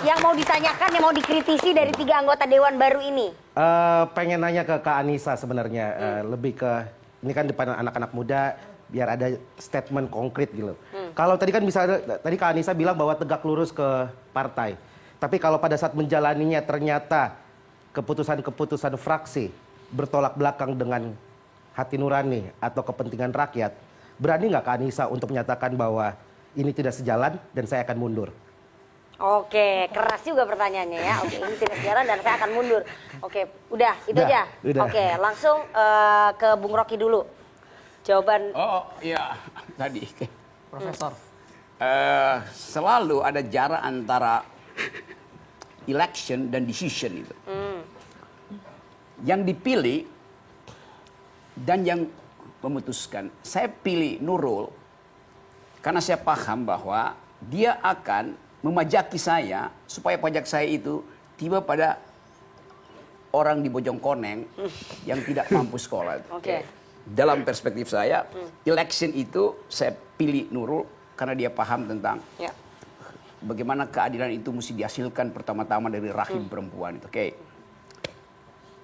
S1: yang mau ditanyakan, yang mau dikritisi dari 3 anggota Dewan baru ini?
S14: Pengen nanya ke Kak Anissa sebenarnya. Lebih ke, ini kan depan anak-anak muda, biar ada statement konkret gitu. Kalau tadi kan tadi Kak Anissa bilang bahwa tegak lurus ke partai. Tapi kalau pada saat menjalaninya ternyata keputusan-keputusan fraksi bertolak belakang dengan hati nurani atau kepentingan rakyat, berani nggak Kak Anissa untuk menyatakan bahwa ini tidak sejalan dan saya akan mundur?
S1: Oke, keras juga pertanyaannya ya. Oke, ini tidak sejalan dan saya akan mundur. Oke, udah, itu aja.
S14: Udah.
S1: Oke, langsung ke Bung Rocky dulu. Jawaban.
S10: Oh iya, tadi.
S9: Profesor.
S10: Selalu ada jarak antara election dan decision itu. Yang dipilih dan yang memutuskan. Saya pilih Nurul karena saya paham bahwa dia akan memajaki saya supaya pajak saya itu tiba pada orang di Bojongkoneng yang tidak mampu sekolah.
S1: Oke.
S10: Dalam perspektif saya, election itu saya pilih Nurul karena dia paham tentang bagaimana keadilan itu mesti dihasilkan pertama-tama dari rahim perempuan itu. Oke.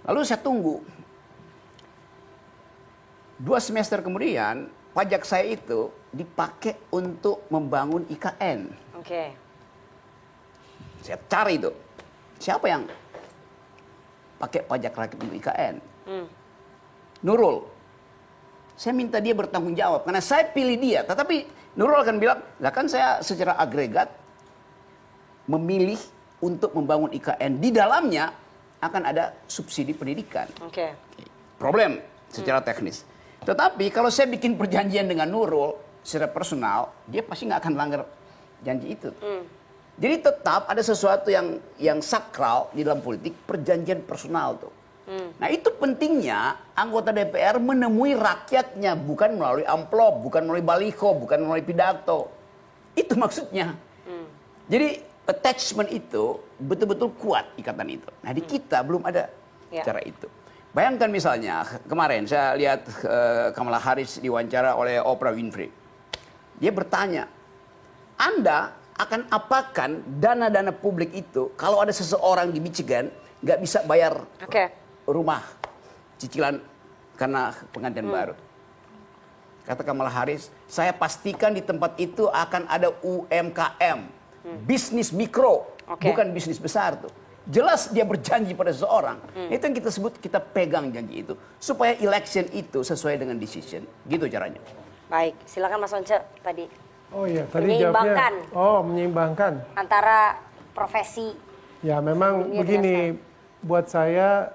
S10: Lalu saya tunggu. 2 semester kemudian, pajak saya itu dipakai untuk membangun IKN.
S1: Oke.
S10: Saya cari itu. Siapa yang pakai pajak rakyat untuk IKN? Nurul. Saya minta dia bertanggung jawab karena saya pilih dia. Tetapi Nurul akan bilang, lah kan saya secara agregat memilih untuk membangun IKN. Di dalamnya akan ada subsidi pendidikan.
S1: Oke.
S10: Problem secara teknis. Tetapi kalau saya bikin perjanjian dengan Nurul secara personal, dia pasti nggak akan langgar janji itu. Jadi tetap ada sesuatu yang sakral di dalam politik, perjanjian personal tuh. Nah itu pentingnya anggota DPR menemui rakyatnya, bukan melalui amplop, bukan melalui baliho, bukan melalui pidato. Itu maksudnya. Jadi attachment itu betul-betul kuat ikatan itu. Nah di kita belum ada cara itu. Bayangkan misalnya kemarin saya lihat Kamala Harris diwawancara oleh Oprah Winfrey. Dia bertanya, Anda akan apakan dana-dana publik itu kalau ada seseorang di Michigan nggak bisa bayar rumah cicilan karena pengantin baru. Kata Kamala Harris, saya pastikan di tempat itu akan ada UMKM. Bisnis mikro, bukan bisnis besar tuh. jelas dia berjanji pada seseorang. Itu yang kita sebut, kita pegang janji itu supaya election itu sesuai dengan decision. Gitu caranya.
S1: Baik, silakan Mas Once tadi.
S11: Oh iya, tadi
S1: Menyeimbangkan.
S11: jawabnya. Menyeimbangkan.
S1: Antara profesi.
S11: Ya memang begini, buat saya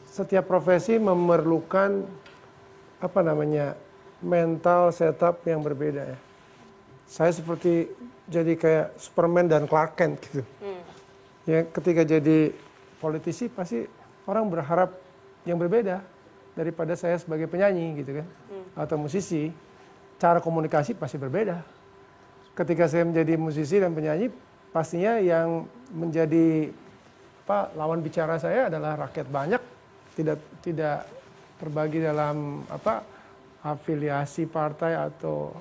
S11: setiap profesi memerlukan mental setup yang berbeda ya. Saya seperti jadi kayak Superman dan Clark Kent gitu. Ya ketika jadi politisi pasti orang berharap yang berbeda daripada saya sebagai penyanyi gitu kan, atau musisi. Cara komunikasi pasti berbeda. Ketika saya menjadi musisi dan penyanyi, pastinya yang menjadi lawan bicara saya adalah rakyat banyak, tidak terbagi dalam afiliasi partai atau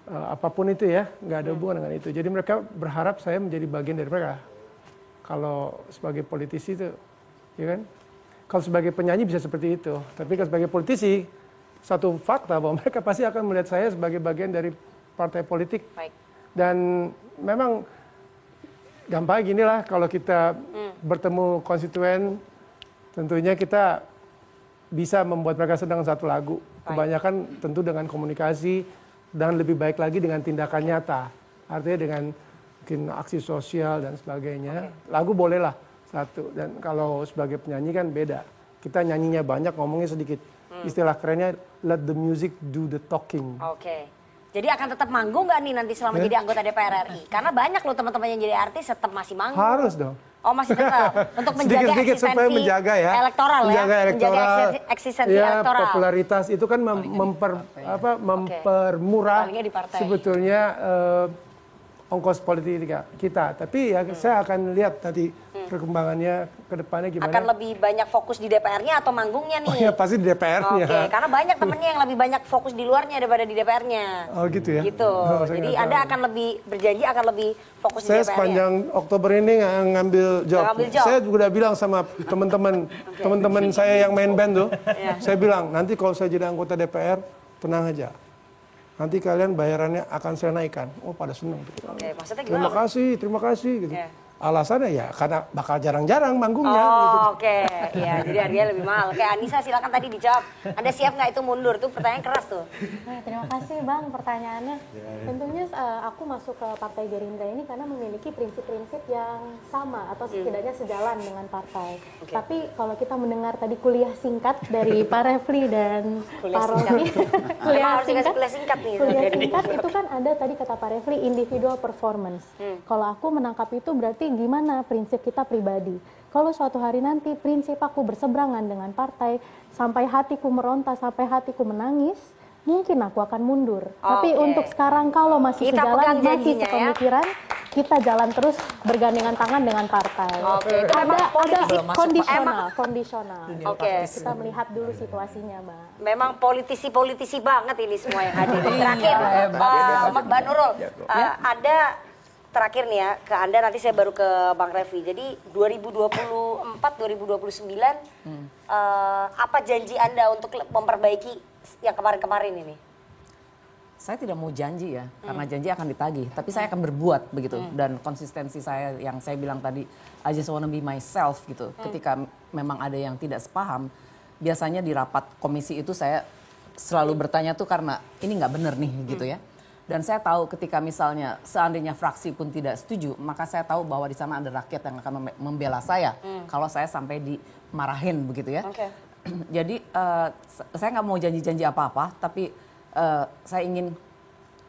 S11: apapun itu ya, nggak ada hubungan dengan itu. Jadi mereka berharap saya menjadi bagian dari mereka. Kalau sebagai politisi itu, ya kan? Kalau sebagai penyanyi bisa seperti itu, tapi kalau sebagai politisi, satu fakta bahwa mereka pasti akan melihat saya sebagai bagian dari partai politik.
S1: Baik.
S11: Dan memang gampang gini lah, kalau kita bertemu konstituen, tentunya kita bisa membuat mereka senang satu lagu. Kebanyakan tentu dengan komunikasi dan lebih baik lagi dengan tindakan nyata. Artinya dengan mungkin aksi sosial dan sebagainya. Lagu bolehlah satu. Dan kalau sebagai penyanyi kan beda. Kita nyanyinya banyak, ngomongnya sedikit. Istilah kerennya let the music do the talking.
S1: Oke. Jadi akan tetap manggung nggak nih nanti selama jadi anggota DPR RI? Karena banyak loh teman-teman yang jadi artis tetap masih manggung.
S11: Harus dong.
S1: Oh masih tetap untuk menjaga
S11: sedikit supaya menjaga ya
S1: elektoral
S11: menjaga
S1: ya,
S11: elektoral,
S1: menjaga eksistensi
S11: ya,
S1: elektoral.
S11: Popularitas itu kan mempermurah sebetulnya ongkos politik kita. Tapi ya saya akan lihat nanti perkembangannya ke depannya gimana.
S1: Akan lebih banyak fokus di DPR-nya atau manggungnya nih?
S11: Oh ya pasti di DPR-nya.
S1: Oke, karena banyak temennya yang lebih banyak fokus di luarnya daripada di DPR-nya.
S11: Oh gitu ya?
S1: Gitu.
S11: Oh,
S1: jadi Anda akan lebih berjanji akan lebih fokus di DPR-nya?
S11: Saya sepanjang Oktober ini ngambil job. Saya juga udah bilang sama teman-teman saya yang main band tuh. Saya bilang, nanti kalau saya jadi anggota DPR, tenang aja. Nanti kalian bayarannya akan saya naikkan. Oh pada senang.
S1: Oke, maksudnya gimana?
S11: Terima kasih gitu. Alasannya ya karena bakal jarang-jarang manggungnya.
S1: Oh
S11: gitu.
S1: Oke. Ya, jadi harganya lebih mahal. Oke, Anissa silakan tadi dijawab. Anda siap nggak itu mundur? Tuh pertanyaan keras tuh.
S15: Terima kasih Bang pertanyaannya. Tentunya aku masuk ke Partai Gerindra ini karena memiliki prinsip-prinsip yang sama atau setidaknya sejalan dengan partai. Tapi kalau kita mendengar tadi kuliah singkat dari Pak Refli dan Pak Romi, kuliah singkat itu kan ada tadi kata Pak Refli individual performance. Kalau aku menangkap itu berarti gimana prinsip kita pribadi. Kalau suatu hari nanti prinsip aku berseberangan dengan partai, sampai hatiku meronta, sampai hatiku menangis, mungkin aku akan mundur. Tapi untuk sekarang kalau masih
S1: kita
S15: sejalan, masih
S1: ya?
S15: sepemikiran, kita jalan terus bergandengan tangan dengan partai. Ada kondisional. Kita melihat dulu situasinya, Mbak.
S1: Memang politisi-politisi banget ini semua yang hadir. Terakhir, Mbak Nurul, ada terakhir nih ya ke Anda, nanti saya baru ke Bang Refli. Jadi 2024-2029 apa janji Anda untuk memperbaiki yang kemarin-kemarin ini?
S9: Saya tidak mau janji ya, karena janji akan ditagih. Tapi saya akan berbuat begitu. Dan konsistensi saya yang saya bilang tadi, I just wanna be myself gitu. Ketika memang ada yang tidak sepaham, biasanya di rapat komisi itu saya selalu bertanya tuh karena ini nggak bener nih gitu ya. Dan saya tahu ketika misalnya seandainya fraksi pun tidak setuju, maka saya tahu bahwa di sana ada rakyat yang akan membela saya kalau saya sampai dimarahin begitu ya. Jadi saya nggak mau janji-janji apa-apa, tapi saya ingin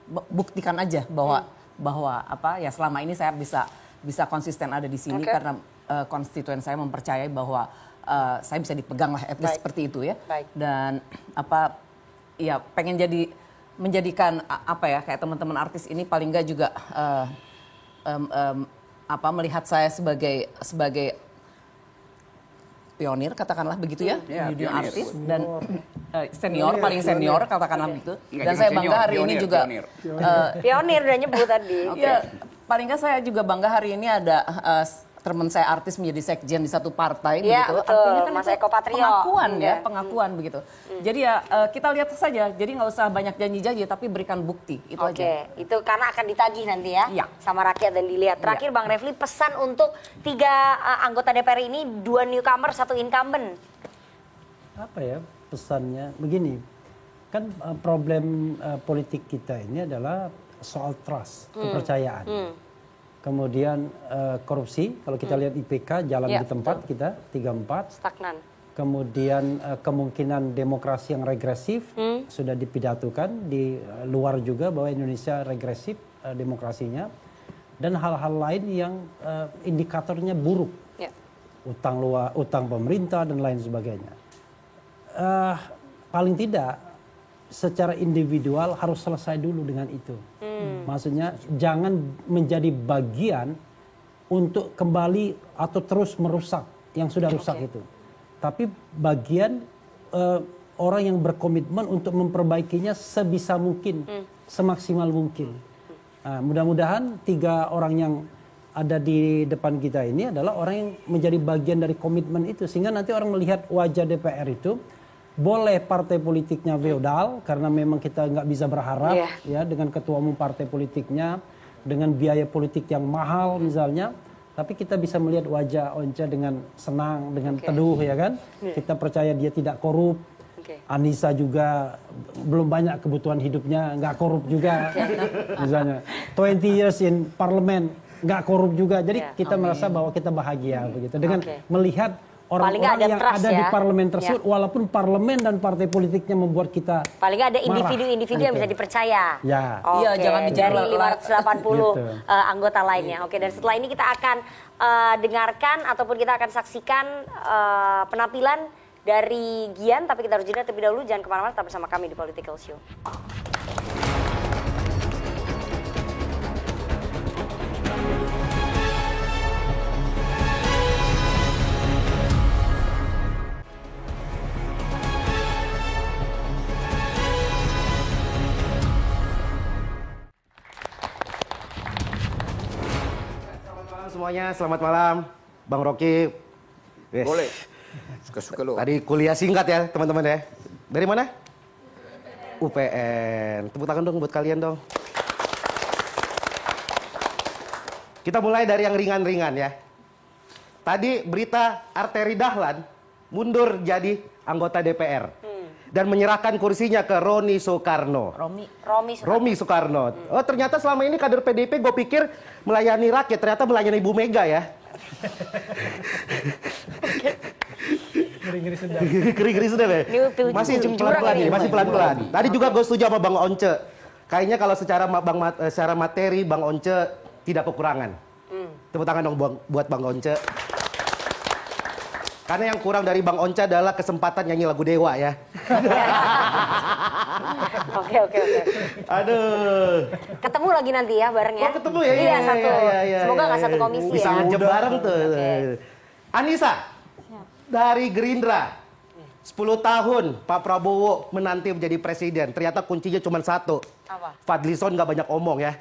S9: buktikan aja bahwa ya selama ini saya bisa konsisten ada di sini karena konstituen saya mempercayai bahwa saya bisa dipegang lah, at least seperti itu ya. Dan ya pengen menjadikan kayak teman-teman artis ini paling nggak juga melihat saya sebagai pionir katakanlah begitu ya di dunia artis dan paling senior katakanlah begitu. Dan saya bangga hari ini juga
S1: pionir udah nyebut tadi.
S9: Ya paling nggak saya juga bangga hari ini ada teman saya artis menjadi sekjen di satu partai
S1: Iya,
S9: begitu.
S1: betul.
S9: Artinya kan
S1: Mas
S9: itu
S1: Eko Patrio.
S9: pengakuan ya,
S1: Iya.
S9: pengakuan begitu. Jadi ya kita lihat saja. Jadi nggak usah banyak janji-janji tapi berikan bukti itu aja.
S1: Oke, itu karena akan ditagih nanti ya
S9: Iya.
S1: sama rakyat dan dilihat. Terakhir Bang Refli, pesan untuk 3 anggota DPR ini, 2 newcomer, 1 incumbent.
S8: Apa ya pesannya? Begini, kan problem politik kita ini adalah soal trust, kepercayaan. Kemudian korupsi, kalau kita lihat IPK jalan
S1: Ya,
S8: di tempat kita 34.
S1: Stagnan.
S8: Kemudian kemungkinan demokrasi yang regresif sudah dipidatukan di luar juga bahwa Indonesia regresif demokrasinya, dan hal-hal lain yang indikatornya buruk,
S1: Ya.
S8: utang pemerintah dan lain sebagainya. Paling tidak secara individual harus selesai dulu dengan itu. Maksudnya jangan menjadi bagian untuk kembali atau terus merusak yang sudah rusak itu. Tapi bagian orang yang berkomitmen untuk memperbaikinya sebisa mungkin, semaksimal mungkin. Nah, mudah-mudahan 3 orang yang ada di depan kita ini adalah orang yang menjadi bagian dari komitmen itu. Sehingga nanti orang melihat wajah DPR itu, boleh partai politiknya feodal karena memang kita nggak bisa berharap ya dengan ketua umum partai politiknya, dengan biaya politik yang mahal misalnya, tapi kita bisa melihat wajah Once dengan senang, dengan teduh ya kan. Kita percaya dia tidak korup. Anissa juga belum banyak kebutuhan hidupnya, nggak korup juga misalnya. 20 years in parliament, nggak korup juga. Jadi kita merasa bahwa kita bahagia begitu dengan melihat orang-orang yang ada di parlemen tersebut, walaupun parlemen dan partai politiknya membuat kita
S1: paling nggak ada individu-individu yang bisa dipercaya.
S8: Ya.
S9: Iya, jangan bicara
S1: dari 580
S8: gitu.
S1: Anggota lainnya. Oke, dan setelah ini kita akan dengarkan ataupun kita akan saksikan penampilan dari Gian, tapi kita harus jeda terlebih dahulu. Jangan kemana-mana, tetap bersama kami di Political Show.
S14: Semuanya, selamat malam. Bang Rocky. Yes.
S10: Boleh. Suka-suka lo.
S14: Tadi kuliah singkat ya, teman-teman ya. Dari mana? UPN. Tepuk tangan dong buat kalian dong. Kita mulai dari yang ringan-ringan ya. Tadi berita Arteri Dahlan mundur jadi anggota DPR. Dan menyerahkan kursinya ke Romi Soekarno. Romi Soekarno. Oh, ternyata selama ini kader PDIP gue pikir melayani rakyat, ternyata melayani Ibu Mega ya.
S8: ngeri-ngeri sedap.
S14: Ngeri-ngeri sedap ya. Masih pelan-pelan nih, masih pelan-pelan. Tadi juga gue setuju sama Bang Once. Kayaknya kalau secara materi Bang Once tidak kekurangan. Tepuk tangan dong buat Bang Once. Karena yang kurang dari Bang Once adalah kesempatan nyanyi lagu Dewa ya.
S1: Oke.
S14: Aduh.
S1: Ketemu lagi nanti ya bareng ya.
S14: Oh, ketemu ya?
S1: Iya, satu.
S14: Iya,
S1: Semoga nggak satu komisi
S14: bisa
S1: ya.
S14: ngejep bareng tuh. Anissa, dari Gerindra. 10 tahun Pak Prabowo menanti menjadi presiden. Ternyata kuncinya cuma satu.
S1: Apa?
S14: Fadlison nggak banyak omong ya.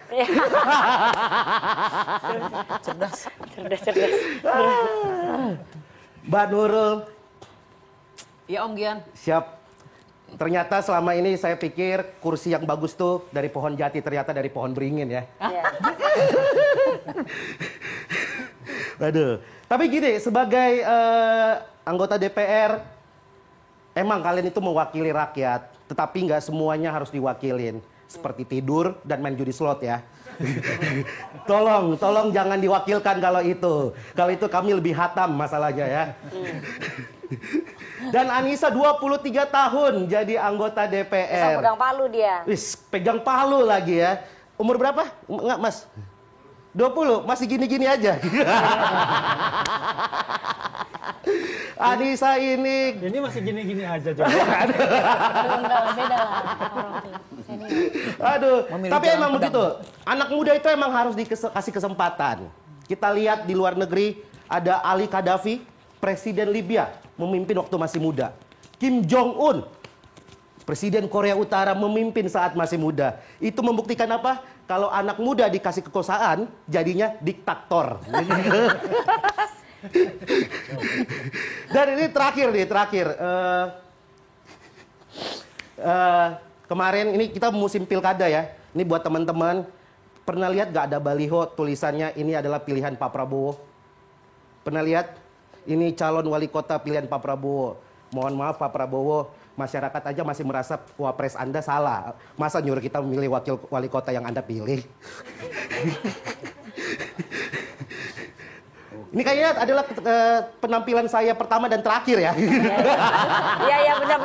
S1: Cerdas.
S14: Mbak Nurul.
S9: Ya Om Gian.
S14: Siap. Ternyata selama ini saya pikir kursi yang bagus tuh dari pohon jati, ternyata dari pohon beringin ya. Aduh. Tapi gini, sebagai anggota DPR, emang kalian itu mewakili rakyat, tetapi nggak semuanya harus diwakilin. Seperti tidur dan main judi slot ya. Tolong jangan diwakilkan kalau itu. Kalau itu kami lebih hatam masalahnya ya. Dan Anissa 23 tahun jadi anggota DPR.
S1: Bisa pegang palu dia.
S14: Wis, pegang palu lagi ya. Umur berapa? Enggak, Mas. 20, masih gini-gini aja. Anissa ini
S8: masih gini-gini aja coba.
S15: Beda lah.
S14: Aduh, tapi emang begitu. Anak muda itu emang harus dikasih kesempatan. Kita lihat di luar negeri ada Ali Gaddafi, presiden Libya, memimpin waktu masih muda. Kim Jong Un, presiden Korea Utara, memimpin saat masih muda. Itu membuktikan apa? Kalau anak muda dikasih kekuasaan, jadinya diktator. Dan ini terakhir. Kemarin ini kita musim pilkada ya. Ini buat teman-teman. Pernah lihat gak ada baliho tulisannya ini adalah pilihan Pak Prabowo? Pernah lihat? Ini calon wali kota pilihan Pak Prabowo. Mohon maaf Pak Prabowo, masyarakat aja masih merasa wapres Anda salah. Masa nyuruh kita memilih wakil wali kota yang Anda pilih? Ini kayaknya adalah penampilan saya pertama dan terakhir ya.
S1: Iya, benar.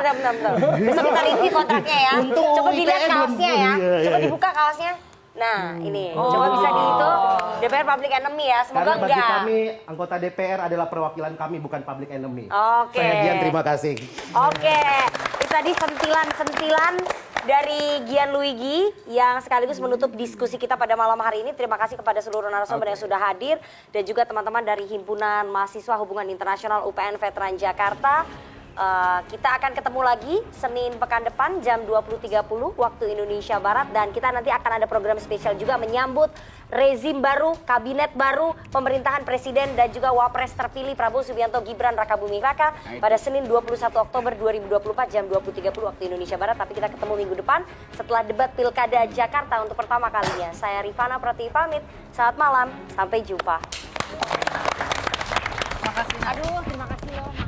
S1: Besok kita review kontraknya ya. Coba dilihat kaosnya ya. Coba dibuka kaosnya. Nah, ini. Coba bisa dihitung. DPR public enemy ya. Semoga
S14: karena bagi
S1: enggak.
S14: kami, anggota DPR adalah perwakilan kami, bukan public enemy.
S1: Oke.
S14: Saya Gian, terima kasih.
S1: Oke. Itu tadi sentilan dari Gian Luigi yang sekaligus menutup diskusi kita pada malam hari ini. Terima kasih kepada seluruh narasumber yang sudah hadir dan juga teman-teman dari Himpunan Mahasiswa Hubungan Internasional UPN Veteran Jakarta. Kita akan ketemu lagi Senin pekan depan jam 20.30 waktu Indonesia Barat dan kita nanti akan ada program spesial juga menyambut rezim baru, kabinet baru, pemerintahan presiden dan juga wapres terpilih Prabowo Subianto Gibran Rakabuming Raka pada Senin 21 Oktober 2024 jam 20.30 waktu Indonesia Barat. Tapi kita ketemu minggu depan setelah debat Pilkada Jakarta untuk pertama kalinya. Saya Rifana Pratiwi pamit. Selamat malam, sampai jumpa.
S9: Terima kasih.
S1: Aduh, terima kasih loh.